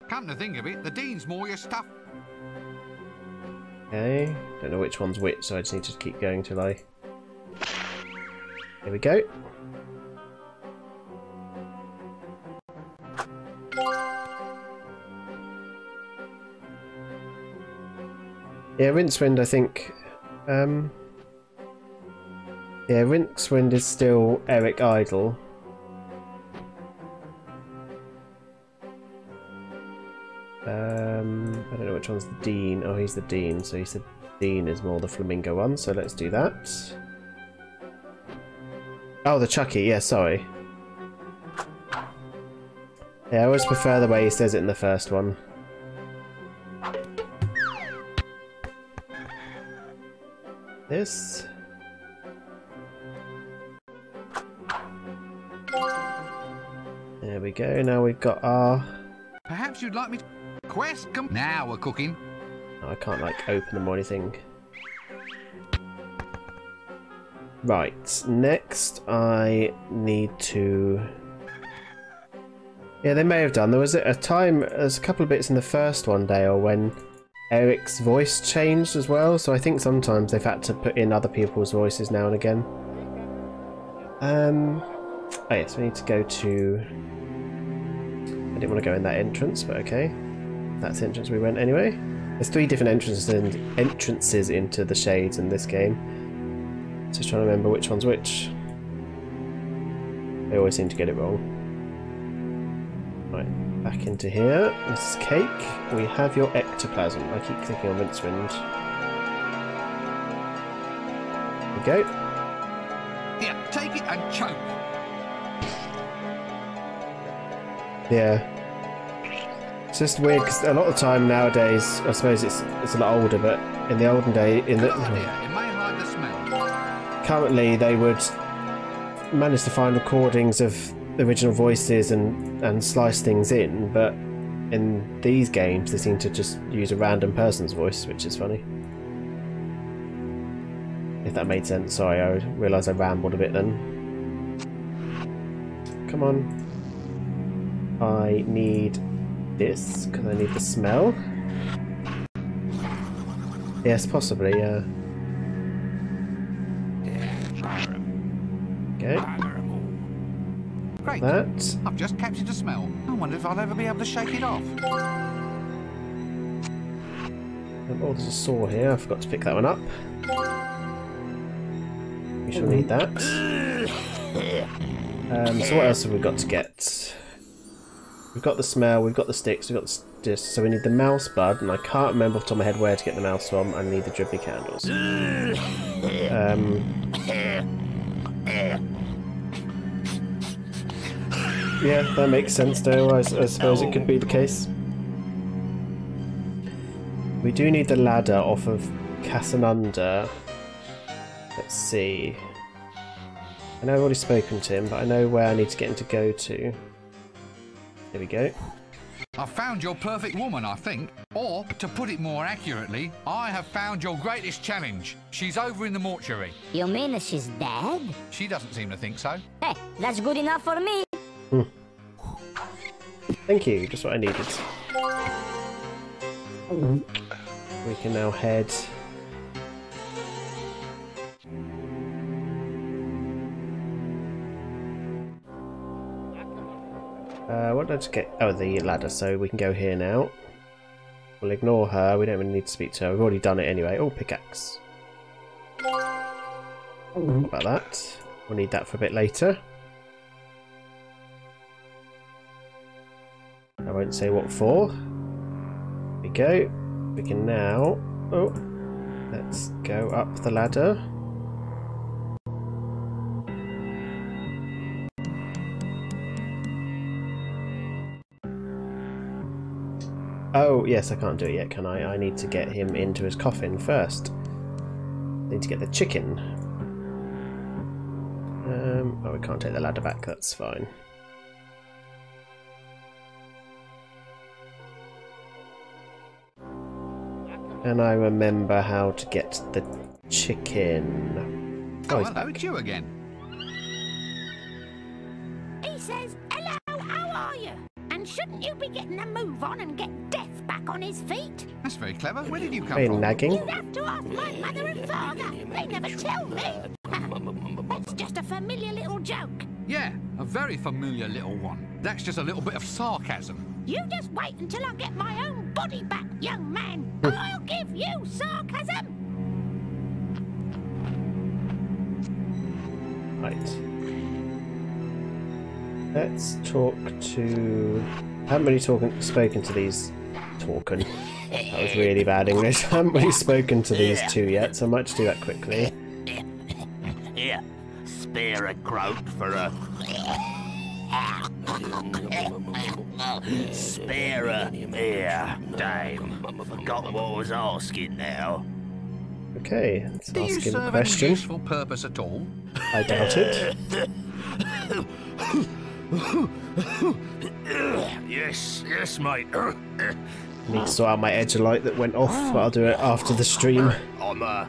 Come to think of it, the Dean's more your stuff. Okay, don't know which one's which, so I just need to keep going till I... Here we go. Yeah, Rincewind, I think... yeah, Rincewind is still Eric Idle. I don't know which one's the Dean. Oh, he's the Dean, so he said Dean is more the flamingo one, so let's do that. Oh, the Chucky, yeah, sorry. Yeah, I always prefer the way he says it in the first one. This. There we go, now we've got our... Perhaps you'd like me to... Quest, come... Now we're cooking. Oh, I can't, like, open them or anything. Right, next I need to... Yeah, they may have done. There was a time, there's a couple of bits in the first one, Dale, when Eric's voice changed as well, so I think sometimes they've had to put in other people's voices now and again. Oh yes, we need to go to... I didn't want to go in that entrance, but okay. That's the entrance we went anyway. There's 3 different entrances into the shades in this game. Just trying to remember which one's which. I always seem to get it wrong. Right, back into here. This is Cake. We have your ectoplasm. I keep clicking on Rincewind. There we go. Here, take it and choke. Yeah. It's just weird because a lot of the time nowadays, I suppose it's a lot older, but in the olden day, Good idea. It may hide the smell. currently they would manage to find recordings of original voices and slice things in, but in these games they seem to just use a random person's voice, which is funny. If that made sense. Sorry, I realised I rambled a bit then. Come on. I need this, because I need the smell. Yes, possibly, yeah. Okay. Great. That. I've just captured a smell. I wonder if I'll ever be able to shake it off. Oh, there's a saw here. I forgot to pick that one up. We shall need that. So what else have we got to get? We've got the smell, we've got the sticks, we've got the disc, so we need the mouse bud, and I can't remember off the top of my head where to get the mouse from. I need the drippy candles. Yeah, that makes sense though. I suppose it could be the case. We do need the ladder off of Casanunda. Let's see. I know I've already spoken to him, but I know where I need to get him to go to. There we go. I've found your perfect woman, I think. Or, to put it more accurately, I have found your greatest challenge. She's over in the mortuary. You mean she's dead? She doesn't seem to think so. Hey, that's good enough for me. Thank you, just what I needed. We can now head... what did I just get? Oh, the ladder, so we can go here now. We'll ignore her, we don't really need to speak to her, we've already done it anyway. Oh, pickaxe. What about that? We'll need that for a bit later. I won't say what for. There we go. We can now... Oh, let's go up the ladder. Oh, yes, I can't do it yet, can I? I need to get him into his coffin first. I need to get the chicken. Oh, we can't take the ladder back, that's fine. And I remember how to get the chicken. Oh, hello, it's you again. He says, hello, how are you? And shouldn't you be getting a move on and get Death back on his feet? That's very clever. Where did you come Very from? nagging. You'd have to ask my mother and father. They never tell me. It's just a familiar little joke. Yeah, a very familiar little one. That's just a little bit of sarcasm. You just wait until I get my own body back, young man. I'll give you sarcasm. Right. Let's talk to... I haven't really spoken to these... That was really bad English. I haven't really spoken to these two yet, so I might just do that quickly. Here, spare a croak for a... Spare a... Here, Dame. Forgot what I was asking now. Okay, let's Do you ask him a serve any question. useful purpose at all? I doubt it. Yes, mate. I need to sort out my edgelite that went off, but I'll do it after the stream. I'm a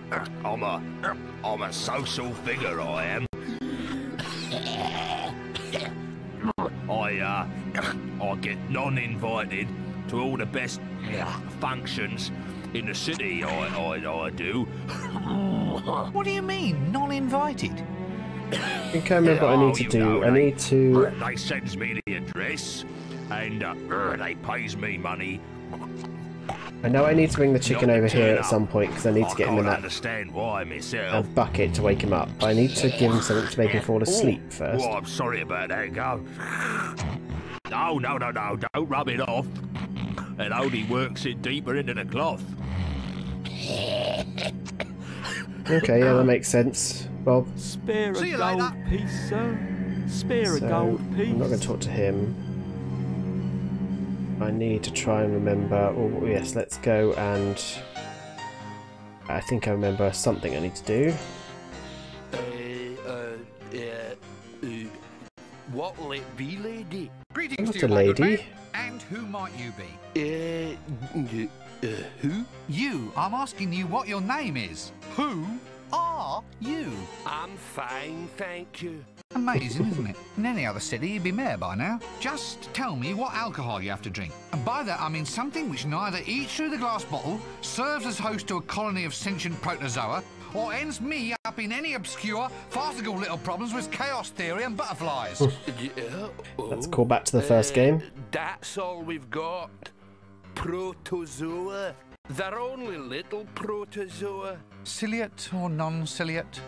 social figure, I am. I get non-invited to all the best functions in the city. I do. What do you mean, non-invited? I think I remember what I need to do. I need to... They sends me the address, and they pays me money I know I need to bring the chicken over here at some point because I need to get him in that understand why myself. bucket to wake him up. But I need to give him something to make him fall asleep first. Oh, I'm sorry about that, go. No, don't rub it off. It only works it deeper into the cloth. Okay, yeah, that makes sense, Bob. Spare a gold piece, sir. Spare a gold piece. I'm not going to talk to him. I need to try and remember. Oh, yes, let's go and. I think I remember something I need to do. What'll it be, lady? Greetings Not to you, a my good lady. man. And who might you be? Who? You. I'm asking you what your name is. Who are you? I'm fine, thank you. Amazing, isn't it? In any other city, you'd be mayor by now. Just tell me what alcohol you have to drink. And by that, I mean something which neither eats through the glass bottle, serves as host to a colony of sentient protozoa, or ends me up in any obscure, farcical little problems with chaos theory and butterflies. Let's call back to the first game. That's all we've got. Protozoa. They're only little protozoa. Ciliate or non-ciliate?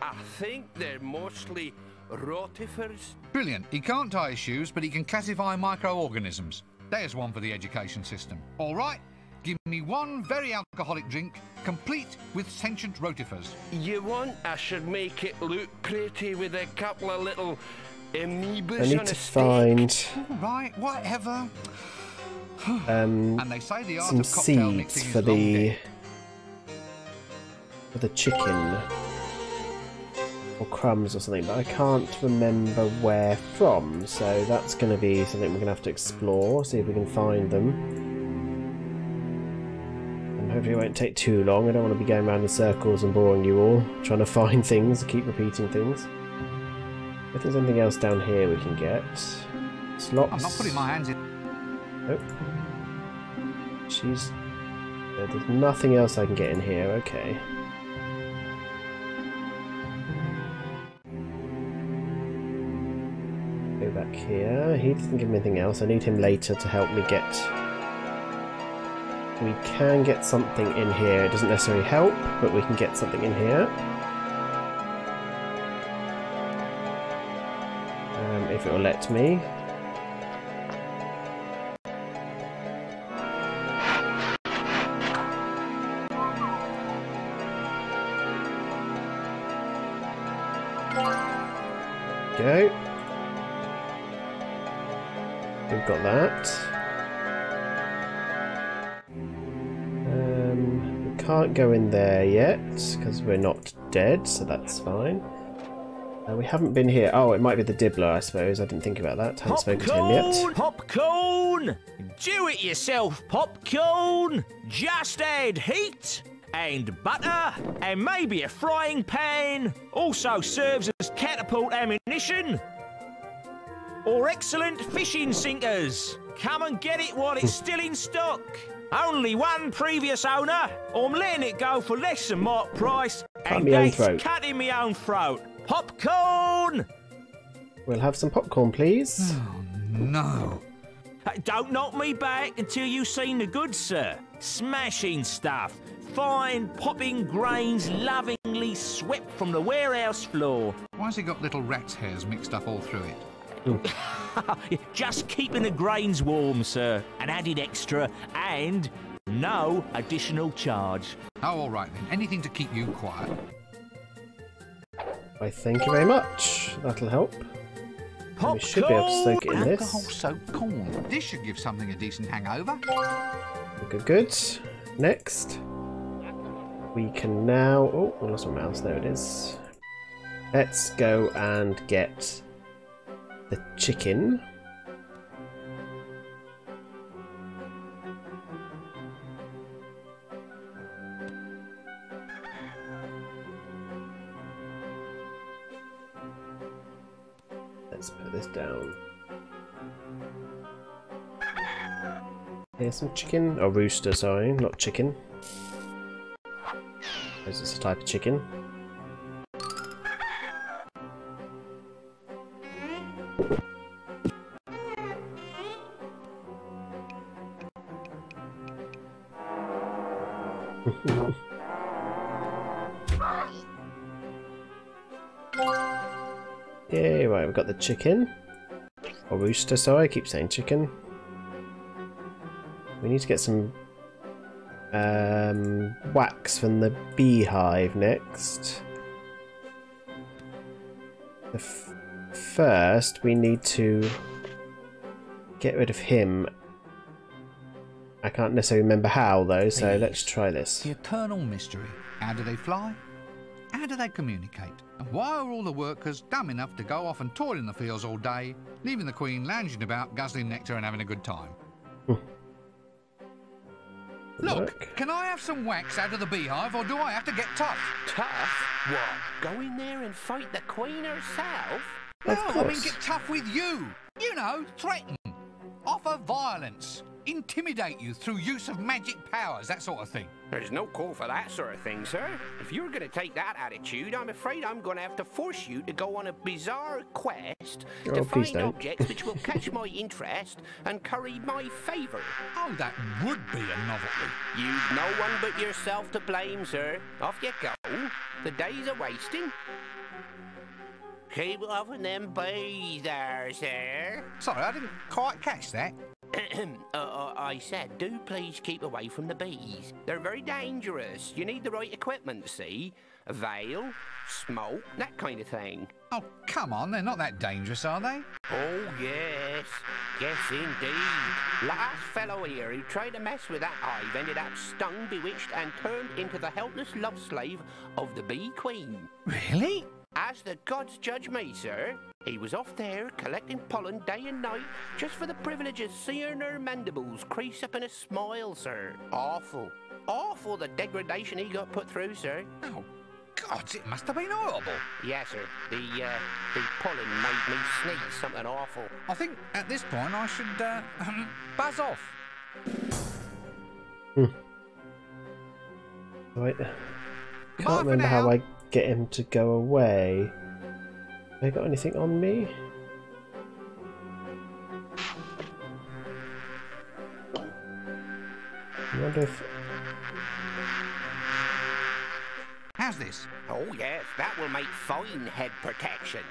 I think they're mostly rotifers. Brilliant. He can't tie his shoes, but he can classify microorganisms. There's one for the education system. All right, give me one very alcoholic drink, complete with sentient rotifers. You want I should make it look pretty with a couple of little amoebas I need on to a stick? find All right, whatever. um, And they say the art some of cocktail seeds mixing for is long the dead. chicken. Or crumbs or something, but I can't remember where from, so that's going to be something we're going to have to explore, see if we can find them. And hopefully it won't take too long. I don't want to be going around in circles and boring you all, trying to find things, keep repeating things. If there's anything else down here we can get. Slots. I'm not putting my hands in. Nope. There's nothing else I can get in here, okay. Go back here. He doesn't give me anything else. I need him later to help me get... We can get something in here. It doesn't necessarily help, but we can get something in here. If it will let me. Go. We've got that. We can't go in there yet because we're not dead, so that's fine. We haven't been here. Oh, it might be the Dibbler, I suppose. I didn't think about that. Haven't spoken to him yet. Popcorn! Do it yourself, popcorn! Just add heat and butter and maybe a frying pan. Also serves as catapult ammunition. Or excellent fishing sinkers. Come and get it while it's still in stock. Only one previous owner, or I'm letting it go for less than mark price. And that's cutting me own throat. Popcorn! We'll have some popcorn, please. Oh, no. Don't knock me back until you've seen the goods, sir. Smashing stuff. Fine popping grains lovingly swept from the warehouse floor. Why's he got little rat's hairs mixed up all through it? Just keeping the grains warm, sir. An added extra and no additional charge. Oh, all right then. Anything to keep you quiet. Why, thank you very much. That'll help. And we should be able to soak it in this. Alcohol-soaked corn. This should give something a decent hangover. Good, good. Next. We can now... Oh, I lost my mouse. There it is. Let's go and get the chicken. Let's put this down. Here's some chicken. Oh, rooster, sorry, not chicken. Is this a type of chicken? Yay, right, we've got the chicken. Or rooster, sorry, I keep saying chicken. We need to get some wax from the beehive next. First, we need to get rid of him. I can't necessarily remember how, though, so let's try this. The eternal mystery. How do they fly? How do they communicate? And why are all the workers dumb enough to go off and toil in the fields all day, leaving the Queen lounging about, guzzling nectar and having a good time? Look, can I have some wax out of the beehive, or do I have to get tough? Tough? What? Go in there and fight the Queen herself? No, I mean get tough with you. You know, threaten, offer violence, intimidate you through use of magic powers, that sort of thing. There's no call for that sort of thing, sir. If you're going to take that attitude, I'm afraid I'm going to have to force you to go on a bizarre quest to find objects which will catch my interest and curry my favour. Oh, that would be a novelty. You've no one but yourself to blame, sir. Off you go. The days are wasting. Keep loving them bees there, sir. Sorry, I didn't quite catch that. I said, do please keep away from the bees. They're very dangerous. You need the right equipment, see? A veil, smoke, that kind of thing. Oh, come on, they're not that dangerous, are they? Oh, yes. Yes, indeed. Last fellow here who tried to mess with that hive ended up stung, bewitched, and turned into the helpless love slave of the bee queen. Really? As the gods judge me, sir. He was off there collecting pollen day and night just for the privilege of seeing her mandibles crease up in a smile, sir. Awful. Awful the degradation he got put through, sir. Oh, gods, it must have been horrible. Yes, sir. The pollen made me sneeze something awful. I think at this point I should buzz off. Right. Can't remember how I get him to go away. Have I got anything on me? I wonder if... How's this? Oh, yes, that will make fine head protection.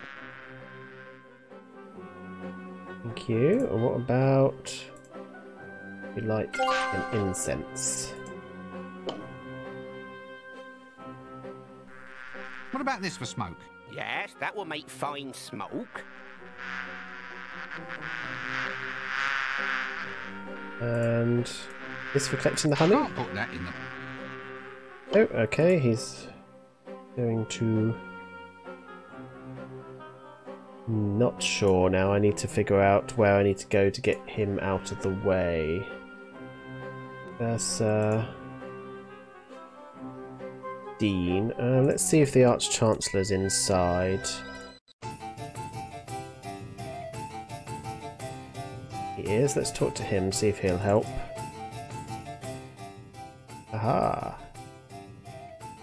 Thank you. And what about... we light an incense? What about this for smoke? Yes, that will make fine smoke. And this for collecting the honey? Can't put that in Oh, okay, he's going to... not sure now. I need to figure out where I need to go to get him out of the way. There's Dean. Let's see if the Arch-Chancellor's inside. He is. Let's talk to him, see if he'll help. Aha!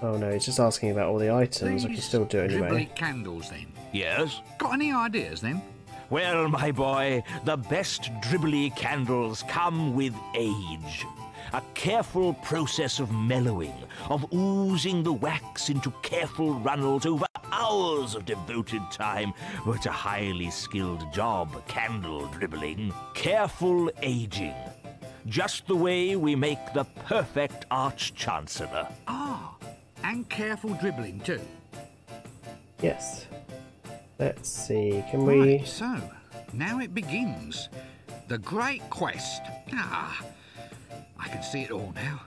Oh no, he's just asking about all the items. I can still do it anyway. Dribbly candles, then. Yes? Got any ideas, then? Well, my boy, the best dribbly candles come with age. A careful process of mellowing, of oozing the wax into careful runnels over hours of devoted time. Oh, it's a highly skilled job, candle dribbling. Careful aging. Just the way we make the perfect Arch-Chancellor. Ah, and careful dribbling too. Yes. Let's see, can we... Right, so, now it begins. The great quest. Ah, I can see it all now.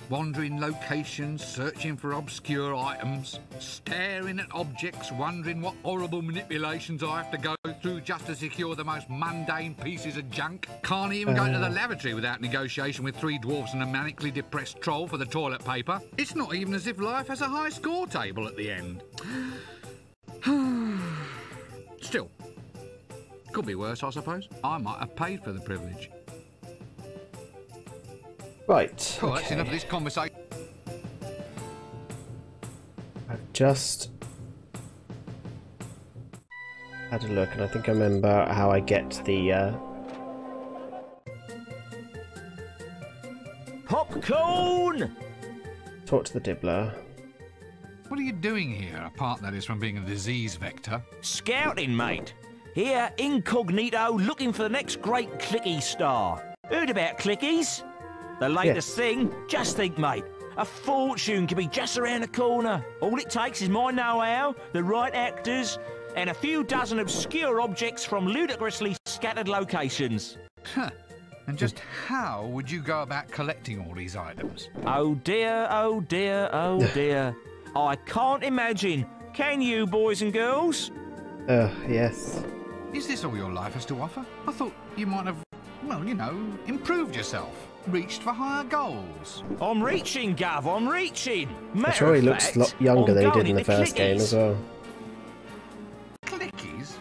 Wandering locations, searching for obscure items, staring at objects, wondering what horrible manipulations I have to go through just to secure the most mundane pieces of junk. Can't even go to the lavatory without negotiation with 3 dwarfs and a manically depressed troll for the toilet paper. It's not even as if life has a high score table at the end. Still, could be worse, I suppose. I might have paid for the privilege. Right. Oh, that's enough of this conversation. I've just had a look, and I think I remember how I get the Popcorn! Talk to the dibbler. What are you doing here, apart, that is, from being a disease vector? Scouting, mate. Here, incognito, looking for the next great clicky star. Heard about clickies? The latest thing? Just think, mate. A fortune could be just around the corner. All it takes is my know-how, the right actors, and a few dozen obscure objects from ludicrously scattered locations. Huh. And just how would you go about collecting all these items? Oh dear, oh dear, oh dear. I can't imagine. Can you, boys and girls? Yes. Is this all your life has to offer? I thought you might have, well, you know, improved yourself. Reached for higher goals. I'm reaching, Gav, I'm reaching. I'm sure he looks a lot younger than he did in the first game as well. Clickies?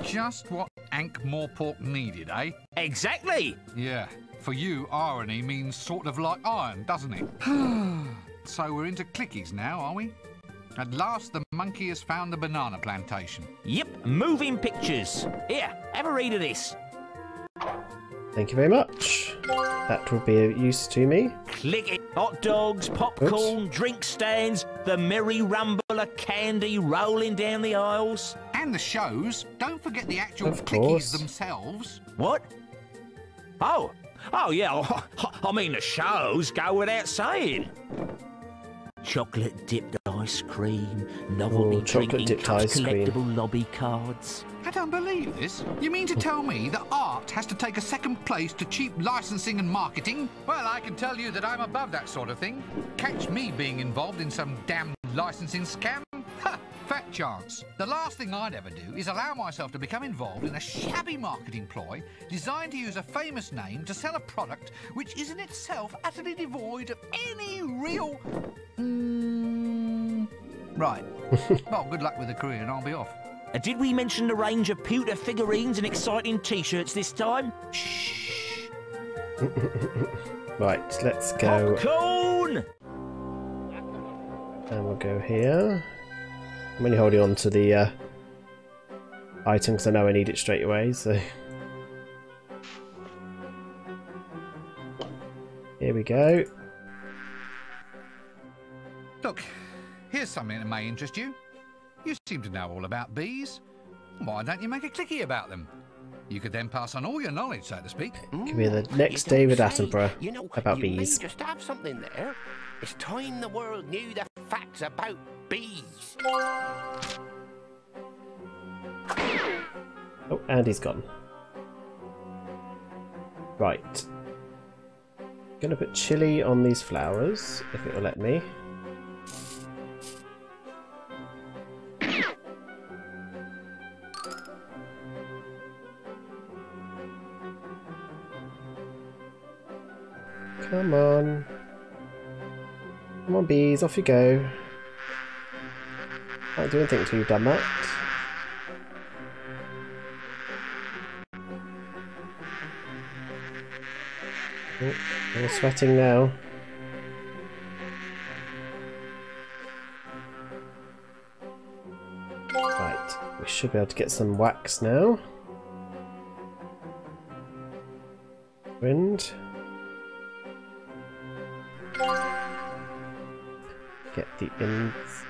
Just what Ankh-Morpork needed, eh? Exactly! Yeah, for you, irony means sort of like iron, doesn't it? So we're into clickies now, are we? At last, the monkey has found the banana plantation. Yep, moving pictures. Here, have a read of this. Thank you very much. That will be of use to me. Click it. Hot dogs, popcorn, drink stands, the merry rumble of candy rolling down the aisles. And the shows. Don't forget the actual Of clickies course. themselves. What? Oh yeah, I mean the shows go without saying. Chocolate dipped ice cream, novelty drinking chocolate-dipped cups, ice cream. collectible lobby cards. I don't believe this. You mean to tell me that art has to take a second place to cheap licensing and marketing? Well, I can tell you that I'm above that sort of thing. Catch me being involved in some damn licensing scam? Ha! Fat chance. The last thing I'd ever do is allow myself to become involved in a shabby marketing ploy designed to use a famous name to sell a product which is in itself utterly devoid of any real... Right. Well, good luck with the career and I'll be off. Did we mention the range of pewter figurines and exciting t-shirts this time? Shh. Right, let's go. Popcorn! And we'll go here. I'm only holding on to the item because I know I need it straight away, so... Here we go. Look, here's something that may interest you. You seem to know all about bees. Why don't you make a clicky about them? You could then pass on all your knowledge, so to speak. Give me the next David Attenborough You know, about you bees. may just have something there. It's time the world knew the facts about bees. Oh, and he's gone. Right. Gonna put chili on these flowers, if it will let me. Come on. Come on, bees, off you go. Can't do anything until you've done that. Oh, they're sweating now. Right, we should be able to get some wax now. Wind. Get the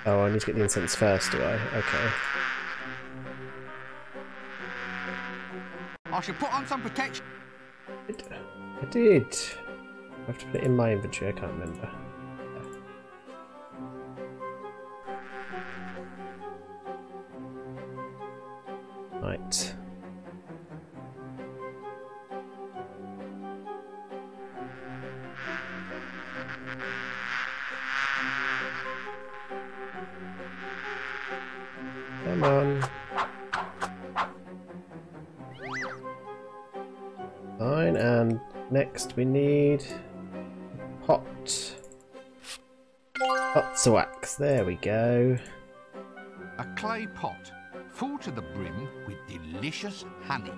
oh, I need to get the incense first, do I? Okay. I should put on some protection. I did. I have to put it in my inventory, I can't remember. Right. Come on. Fine, and next we need pot. Pots of wax, there we go. A clay pot, full to the brim with delicious honey.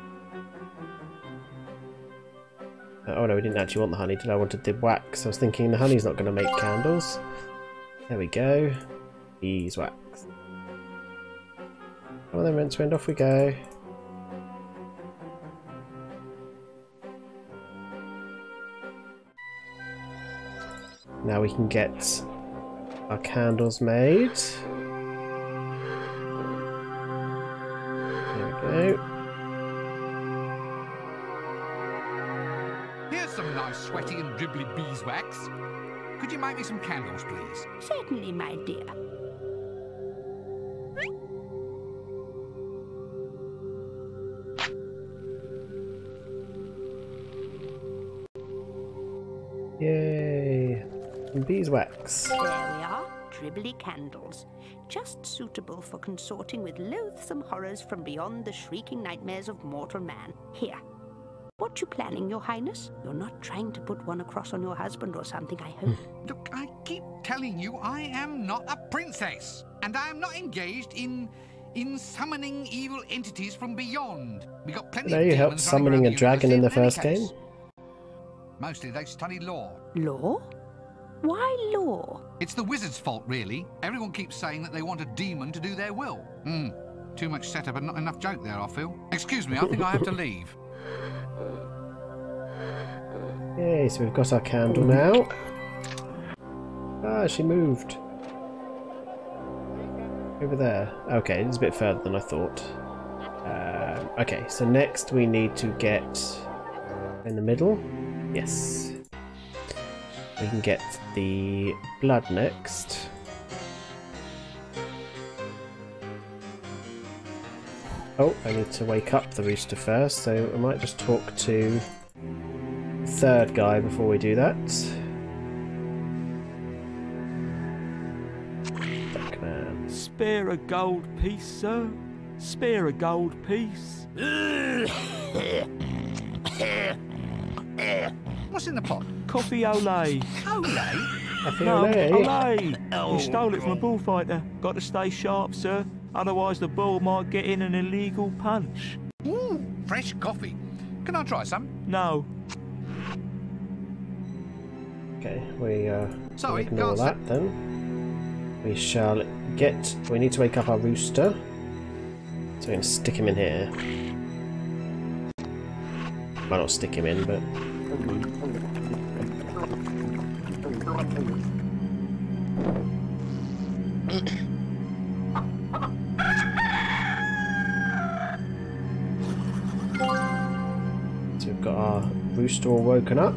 Oh no, we didn't actually want the honey, did I? I wanted the wax. I was thinking the honey's not going to make candles. There we go. Beeswax. Come on then, Rincewind, off we go. Now we can get our candles made. There we go. Here's some nice sweaty and dribbly beeswax. Could you make me some candles, please? Certainly, my dear. Yay! Some beeswax. There we are, dribbly candles. Just suitable for consorting with loathsome horrors from beyond the shrieking nightmares of mortal man. Here. What you planning, Your Highness? You're not trying to put one across on your husband or something, I hope. Look, I keep telling you I am not a princess. And I am not engaged in summoning evil entities from beyond. We got plenty No, of you demons helped running summoning around a the dragon in the universe first any case. game. Mostly they study law. Law? Why law? It's the wizard's fault, really. Everyone keeps saying that they want a demon to do their will. Too much setup and not enough joke there, I feel. Excuse me, I think I have to leave. Yay, so we've got our candle now. Ah, she moved. Over there. Okay, it's a bit further than I thought. Okay, so next we need to get in the middle. Yes. We can get the blood next. Oh, I need to wake up the rooster first, so I might just talk to the third guy before we do that. Duckman. Spare a gold piece, sir. Spare a gold piece. What's in the pot? Coffee Olay. Olay? No, Olay. Olay. He stole it from a bullfighter. Got to stay sharp, sir. Otherwise the bull might get in an illegal punch. Ooh, fresh coffee. Can I try some? No. Okay, we Sorry, ignore can't that then. We shall get... We need to wake up our rooster. So we're going to stick him in here. Might not stick him in, but... So we've got our rooster all woken up.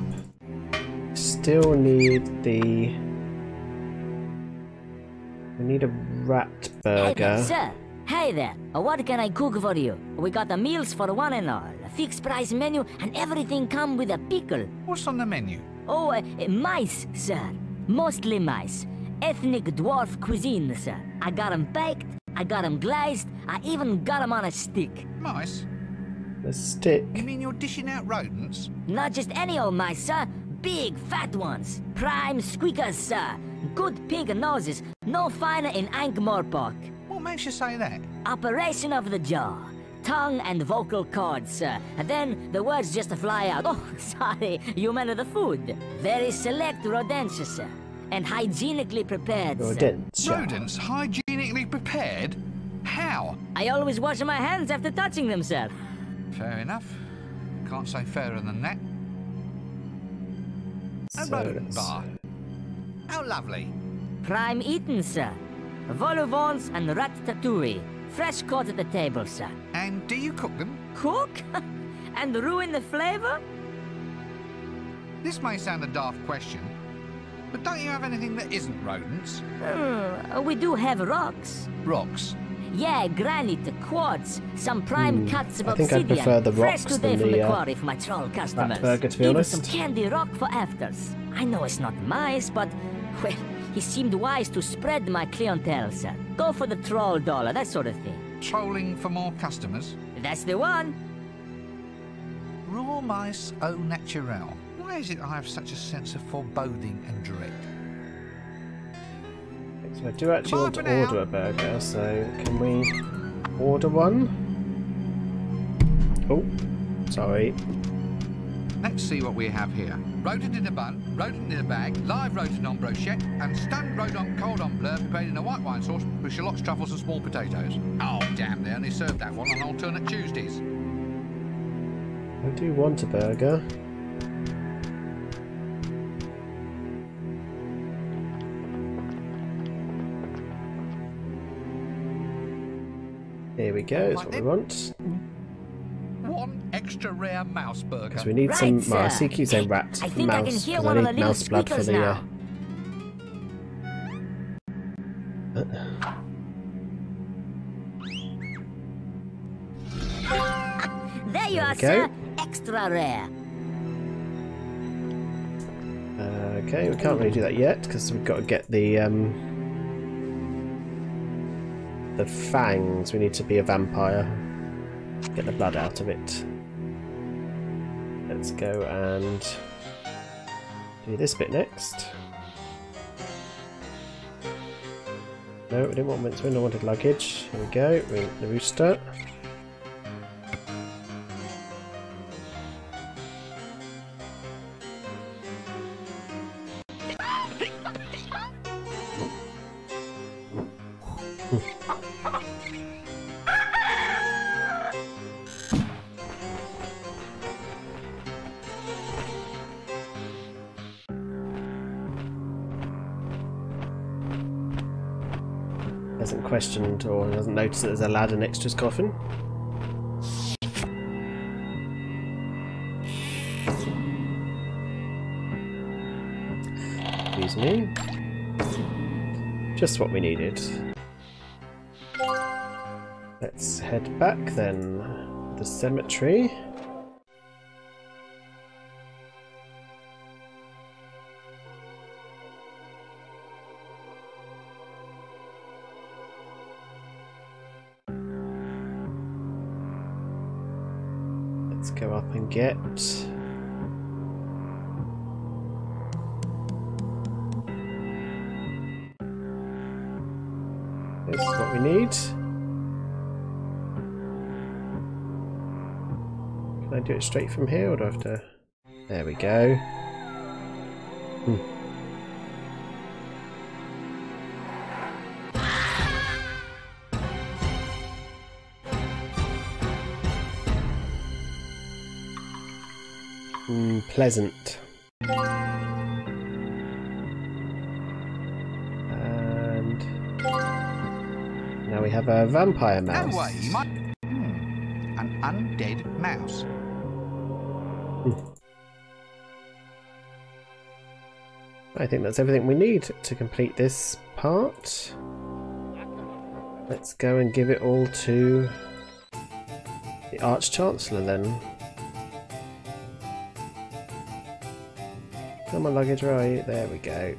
Still need the... We need a rat Hey there, burger. sir. Hey there. What can I cook for you? We got the meals for one and all. A fixed price menu and everything come with a pickle. What's on the menu? Oh, mice, sir. Mostly mice. Ethnic dwarf cuisine, sir. I got 'em baked, I got 'em glazed, I even got 'em on a stick. Mice? The stick. You mean you're dishing out rodents? Not just any old mice, sir. Big, fat ones. Prime squeakers, sir. Good pink noses. No finer in Ankh-Morpork. What makes you say that? Operation of the jaw. Tongue and vocal cords, sir. And then the words just fly out. Oh, sorry, you meant the food. Very select rodentia, sir. And hygienically prepared, sir. Rodentia. Rodents hygienically prepared? How? I always wash my hands after touching them, sir. Fair enough. Can't say fairer than that. A So rodent let's- bar. How lovely. Prime eaten, sir. Vol au vents and ratatouille. Fresh caught at the table, sir. And do you cook them? Cook? And ruin the flavor? This may sound a daft question, but don't you have anything that isn't rodents? We do have rocks. Rocks. Yeah, granite, quartz, some prime cuts of I think I obsidian. prefer the Fresh rocks today than from the, the quarry for my troll customers. burger, to be Even honest. some candy rock for afters. I know it's not mice, but, well, he seemed wise to spread my clientele, sir. Go for the troll dollar, that sort of thing. Trolling for more customers. That's the one. Raw mice au naturel. Why is it I have such a sense of foreboding and dread? So I do actually Goodbye want to for now. order a burger, so can we order one? Oh, sorry. Let's see what we have here. Rodent in a bun, rodent in a bag, live rodent en brochette, and stunned rodent cordon bleu prepared in a white wine sauce with shallots, truffles and small potatoes. Oh, damn, they only serve that one on alternate Tuesdays. I do want a burger. Here we go, that's what we want. One extra rare mouse burger. Because we need some... Well, I see keeps saying rat. I think mouse, I can hear because one I of the need little mouse blood for squeakers the... now. There you are, sir. Extra rare. Okay, we can't really do that yet because we've got to get the fangs. We need to be a vampire. Get the blood out of it. Let's go and do this bit next. No, we didn't want mincemeat, I wanted luggage. Here we go, the rooster. Hasn't questioned or hasn't noticed that there's a ladder next to his coffin. Excuse me. Just what we needed. Let's head back then. The cemetery. Let's go up and get this is what we need. Can I do it straight from here or do I have to? There we go. Pleasant. And now we have a vampire mouse. That way, you might... an undead mouse. I think that's everything we need to complete this part. Let's go and give it all to the Arch-Chancellor then. Got my luggage right, there we go.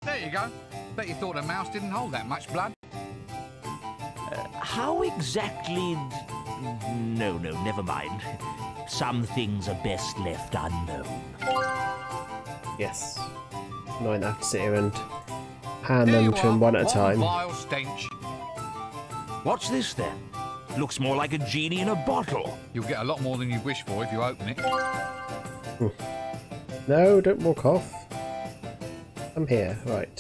There you go. Bet you thought a mouse didn't hold that much blood. How exactly... No, never mind. Some things are best left unknown. Yes. Annoying to have to sit here and hand them to him one at a time. Vile stench. What's this then? Looks more like a genie in a bottle. You'll get a lot more than you wish for if you open it. No, don't walk off. I'm here. Right.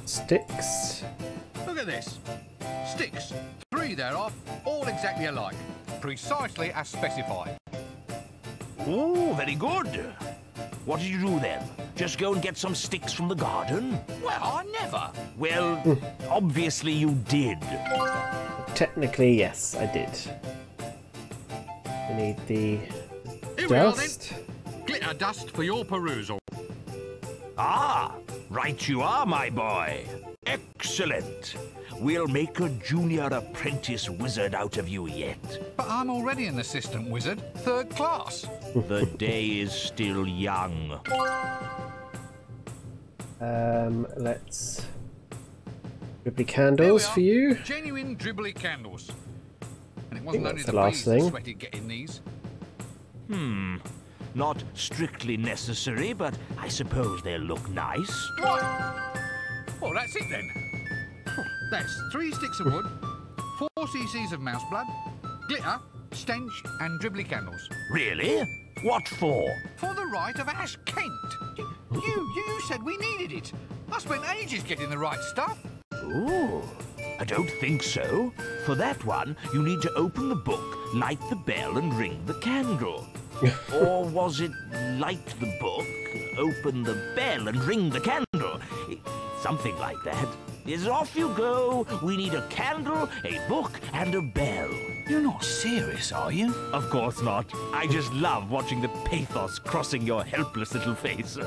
Sticks. Look at this. Sticks. 3 thereof, all exactly alike. Precisely as specified. Oh, very good. What did you do then? Just go and get some sticks from the garden? Well, I never. Well, obviously you did. Technically, yes, I did. We need the Here dust. We are, then. Glitter dust for your perusal. Ah, right you are, my boy. Excellent. We'll make a junior apprentice wizard out of you yet. But I'm already an assistant wizard, 3rd class. The day is still young. Let's dribbly candles for you. Genuine dribbly candles. And it wasn't only the the last bees that thing. sweated getting these. Not strictly necessary, but I suppose they'll look nice. Right. Well, that's it then. That's 3 sticks of wood, 4 cc's of mouse blood, glitter, stench, and dribbly candles. Really? What for? For the right of Ash Kent. You said we needed it. I spent ages getting the right stuff. Ooh, I don't think so. For that one, you need to open the book, light the bell, and ring the candle. Or was it light the book, open the bell, and ring the candle? Something like that. Is off you go. We need a candle, a book, and a bell. You're not serious, are you? Of course not. I just love watching the pathos crossing your helpless little face.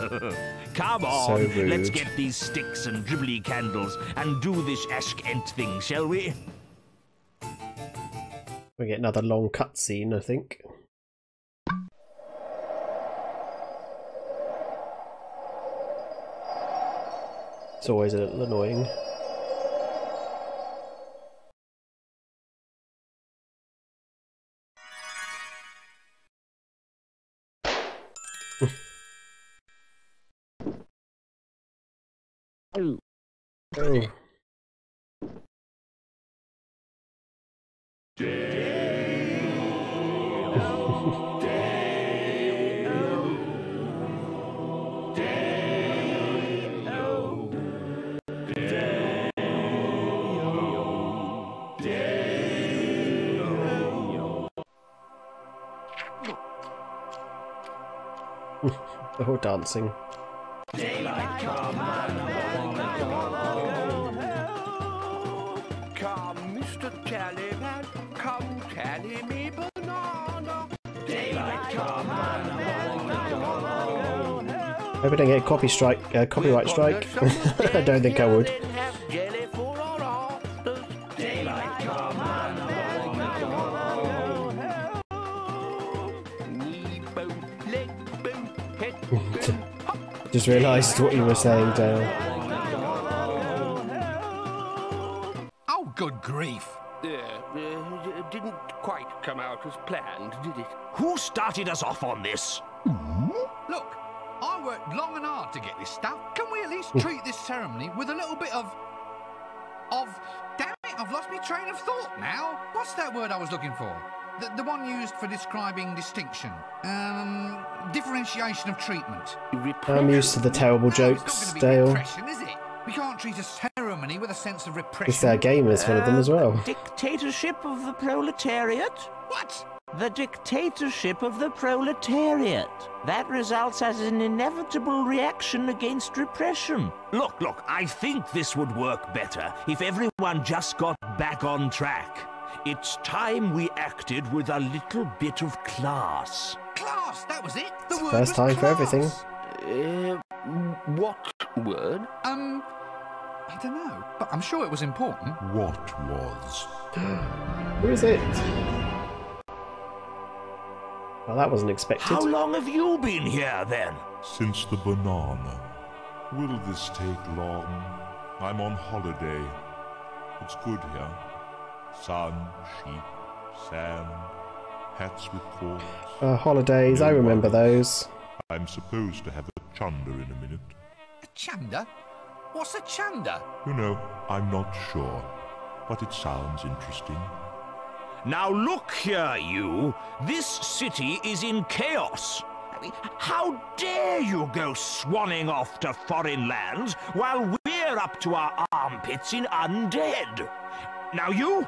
Come on, So rude. let's get these sticks and dribbly candles and do this Ask Ent thing, shall we? We get another long cutscene, I think. It's always a little annoying. Oh. They're all dancing. Come, Mr. Tallyman, come tally me banana. Daylight come and Hope I don't get a copyright strike. I don't think I would. Just realised what you were saying, Dale. Oh, good grief. Didn't quite come out as planned, did it? Who started us off on this? Look, I worked long and hard to get this stuff. Can we at least treat this ceremony with a little bit of... Damn it, I've lost my train of thought now. What's that word I was looking for? The one used for describing distinction. Differentiation of treatment. I'm used to the terrible jokes, It's not Dale. going to be repression, is it? We can't treat a ceremony with a sense of repression. This game is one of them as well. Dictatorship of the proletariat? What? The dictatorship of the proletariat. That results as an inevitable reaction against repression. Look, I think this would work better if everyone just got back on track. It's time we acted with a little bit of class. Class, that was it. The word First was time for everything. What word? I don't know, but I'm sure it was important. What was? Who is it? Well, that wasn't expected. How long have you been here, then? Since the banana. Will this take long? I'm on holiday. It's good here. Sun, sheep, sand, hats with cords. Holidays, I remember those. I'm supposed to have a chunder in a minute. A chanda? What's a chanda? You know, I'm not sure, but it sounds interesting. Now look here, you. This city is in chaos. I mean, how dare you go swanning off to foreign lands while we're up to our armpits in undead? Now you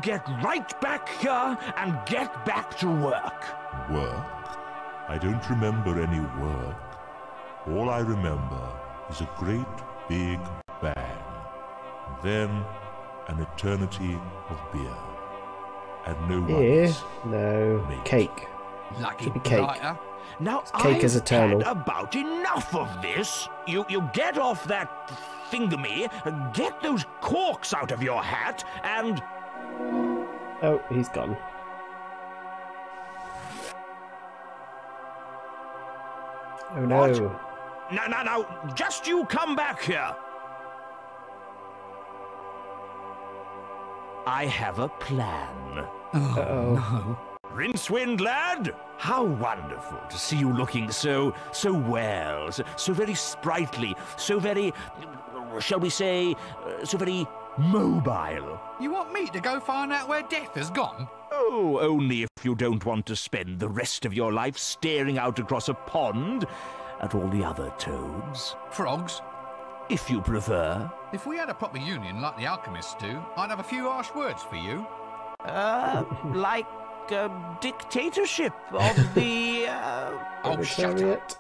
get right back here and get back to work. Work? I don't remember any work. All I remember is a great big bang. Then an eternity of beer. And no Beer? one's No. made. Cake. Lucky Should be cake. blighter. Now Cake is eternal. had about enough of this. You get off that thingamy, get those corks out of your hat, and... Oh, he's gone. Oh no. What? Now, just you come back here. I have a plan. Uh-oh. Rincewind, lad! How wonderful to see you looking so well, so very sprightly, so very, shall we say, so very mobile. You want me to go find out where Death has gone? Oh, only if you don't want to spend the rest of your life staring out across a pond at all the other toads. Frogs? If you prefer. If we had a proper union like the alchemists do, I'd have a few harsh words for you. Like a dictatorship of the, Oh, shut up. Chariot.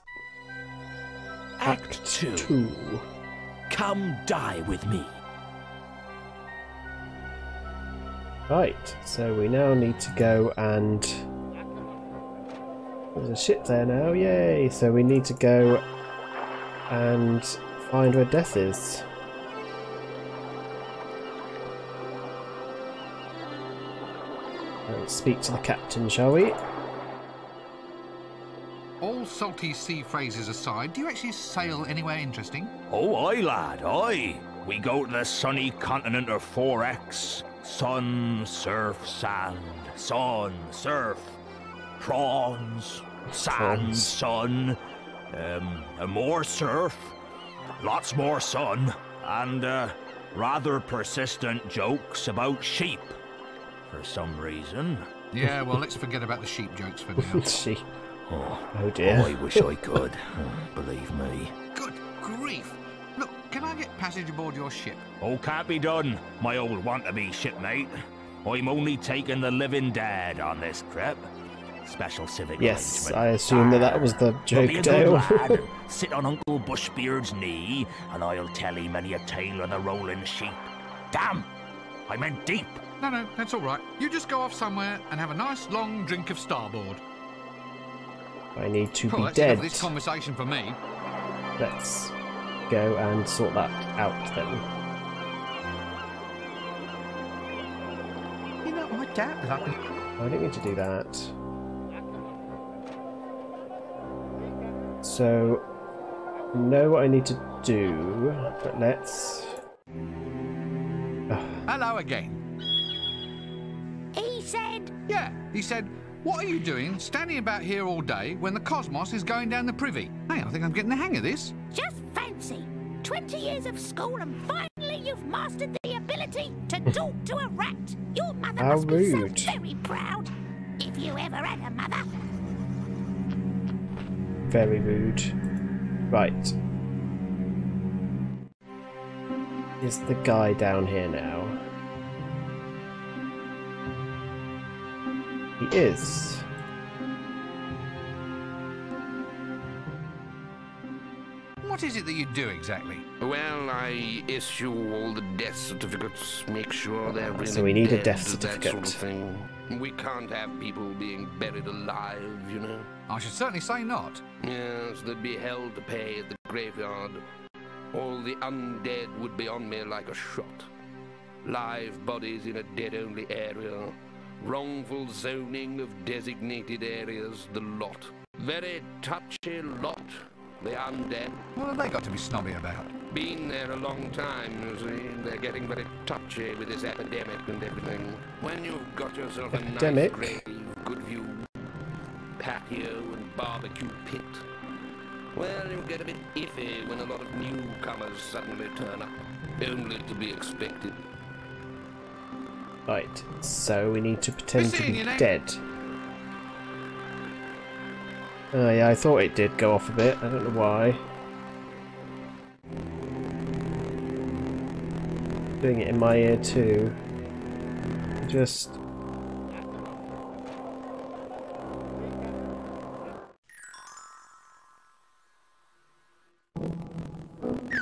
Act 2. Come die with me. Right, so we now need to go and... There's a ship there now, yay! So we need to go and find where Death is. Let's speak to the captain, shall we? All salty sea phrases aside, do you actually sail anywhere interesting? Oh, aye, lad, aye. We go to the sunny continent of 4X. Sun, surf, sand. Sun, surf. Prawns. Sand, sun. More surf. Lots more sun. And, rather persistent jokes about sheep. For some reason. Yeah, well, let's forget about the sheep jokes for now. Sheep. Oh dear. I wish I could. Believe me. Good grief. Look, can I get passage aboard your ship? Oh, can't be done, my old want-to-be shipmate. I'm only taking the living dead on this trip. Special civic Yes, arrangement. I assume that was the joke, Be a Dale. good lad. Sit on Uncle Bushbeard's knee, and I'll tell him many a tale of the rolling sheep. Damn! I meant deep. No, that's all right. You just go off somewhere and have a nice long drink of Starboard. I need to be That's dead. enough of this conversation for me. Let's go and sort that out then. You know, I doubt that I can... I didn't mean to do that. So, know what I need to do, but let's... Hello again. He said... Yeah, he said, what are you doing standing about here all day when the cosmos is going down the privy? Hey, I think I'm getting the hang of this. Just fancy. 20 years of school and finally you've mastered the ability to talk to a rat. Your mother How must be rude. so very proud. If you ever had a mother. Very rude. Right. Is the guy down here now? He is. What is it that you do exactly? Well, I issue all the death certificates, make sure they're really So we need a dead, death that certificate. sort of thing. We can't have people being buried alive, you know. I should certainly say not. Yes, they'd be hell to pay at the graveyard. All the undead would be on me like a shot. Live bodies in a dead-only area. Wrongful zoning of designated areas, the lot. Very touchy lot, the undead. What have they got to be snobby about? Been there a long time, you see. They're getting very touchy with this epidemic and everything. When you've got yourself a Epidemic? nice grave, good view, patio and barbecue pit, well, you get a bit iffy when a lot of newcomers suddenly turn up, only to be expected. Right, so we need to pretend to be you know. dead. Oh yeah, I thought it did go off a bit. I don't know why. Doing it in my ear too. Just...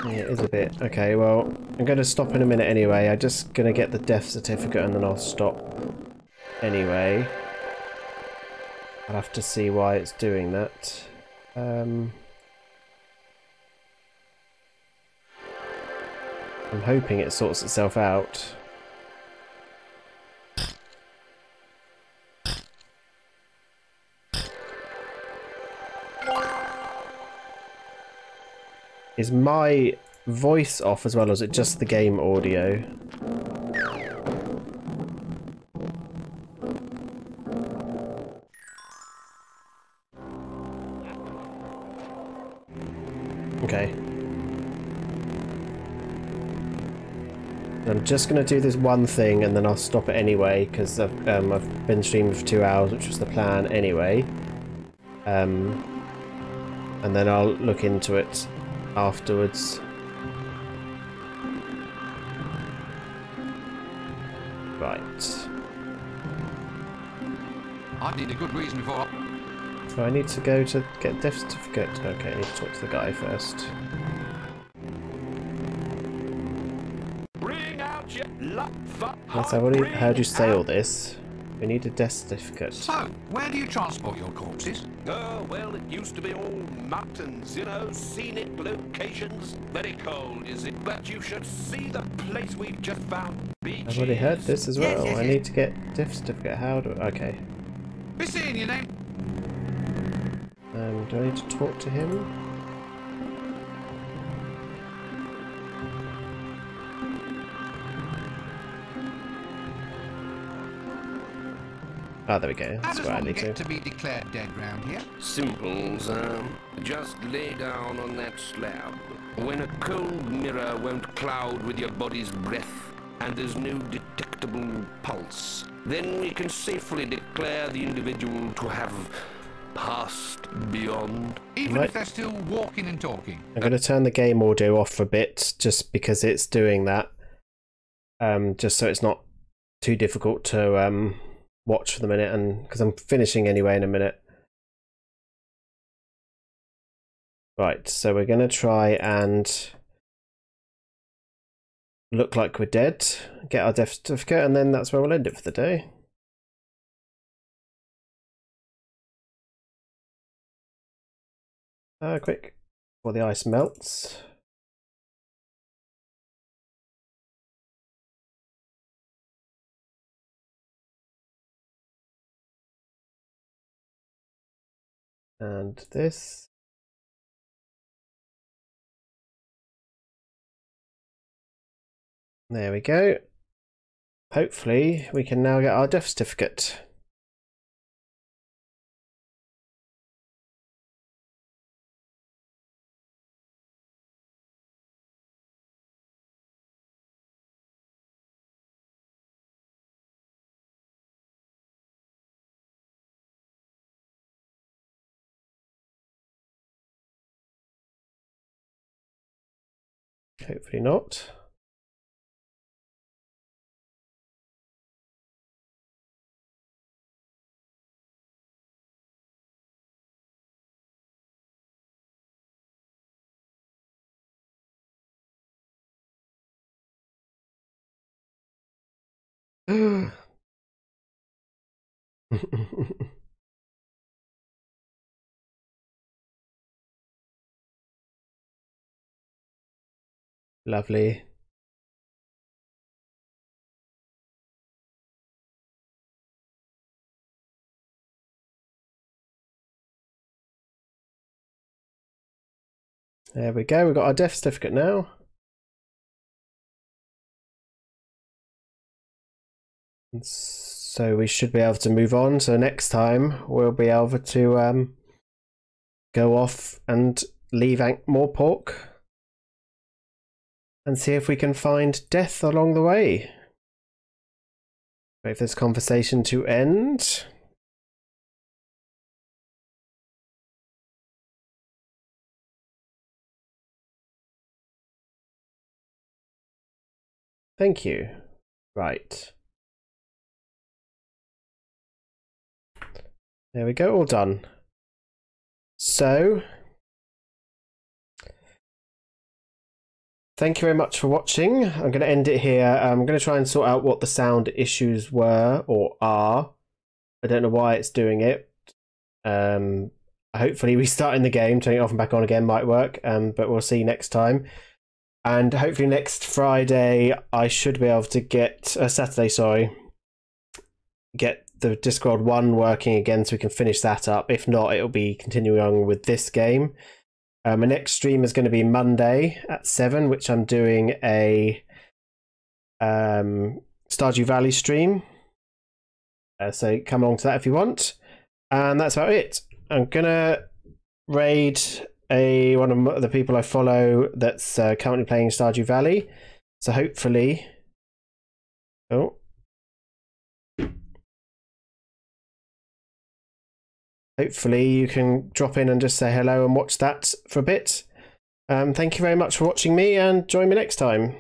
Yeah, it is a bit. Okay, well, I'm going to stop in a minute anyway. I'm just going to get the death certificate and then I'll stop anyway. I'll have to see why it's doing that. I'm hoping it sorts itself out. Is my voice off as well, or is it just the game audio? Okay. I'm just going to do this one thing and then I'll stop it anyway, because I've been streaming for 2 hours, which was the plan anyway. And then I'll look into it afterwards. Right. I need a good reason before. So I need to go to get death certificate. Okay, I need to talk to the guy first. Yes, I've already heard you say all this. We need a death certificate. So, where do you transport your corpses? Oh, well, it used to be all mountains, you know, scenic locations. Very cold, is it? But you should see the place we've just found. Beaches. I've already heard this as well. Yes, I need to get death certificate. How do... Okay. Be seeing you then. Do I need to talk to him? Ah, there we go. How That's does where I one need get to. to be declared dead round here? Simple, Sam. Just lay down on that slab. When a cold mirror won't cloud with your body's breath, and there's no detectable pulse, then we can safely declare the individual to have passed beyond. Even if they're still walking and talking? I'm going to turn the game audio off for a bit, just because it's doing that. Just so it's not too difficult to watch for the minute, and because I'm finishing anyway in a minute. Right, so we're going to try and look like we're dead, get our death certificate, and then that's where we'll end it for the day. Quick, before the ice melts. And this. There we go. Hopefully we can now get our death certificate. Hopefully not. Lovely. There we go, we've got our death certificate now. And so we should be able to move on. So next time we'll be able to go off and leave Ankh-Morpork and see if we can find death along the way. Wait for this conversation to end. Thank you. Right. There we go, all done. So, thank you very much for watching. I'm going to end it here. I'm going to try and sort out what the sound issues were or are. I don't know why it's doing it. Hopefully restarting the game, turning it off and back on again might work, but we'll see next time. And hopefully next Friday I should be able to get, Saturday, sorry, get the Discworld 1 working again so we can finish that up. If not, it'll be continuing on with this game. My next stream is going to be Monday at 7, which I'm doing a Stardew Valley stream. So come along to that if you want. And that's about it. I'm going to raid one of the people I follow that's currently playing Stardew Valley. So hopefully... Oh. Hopefully you can drop in and just say hello and watch that for a bit. Thank you very much for watching me, and join me next time.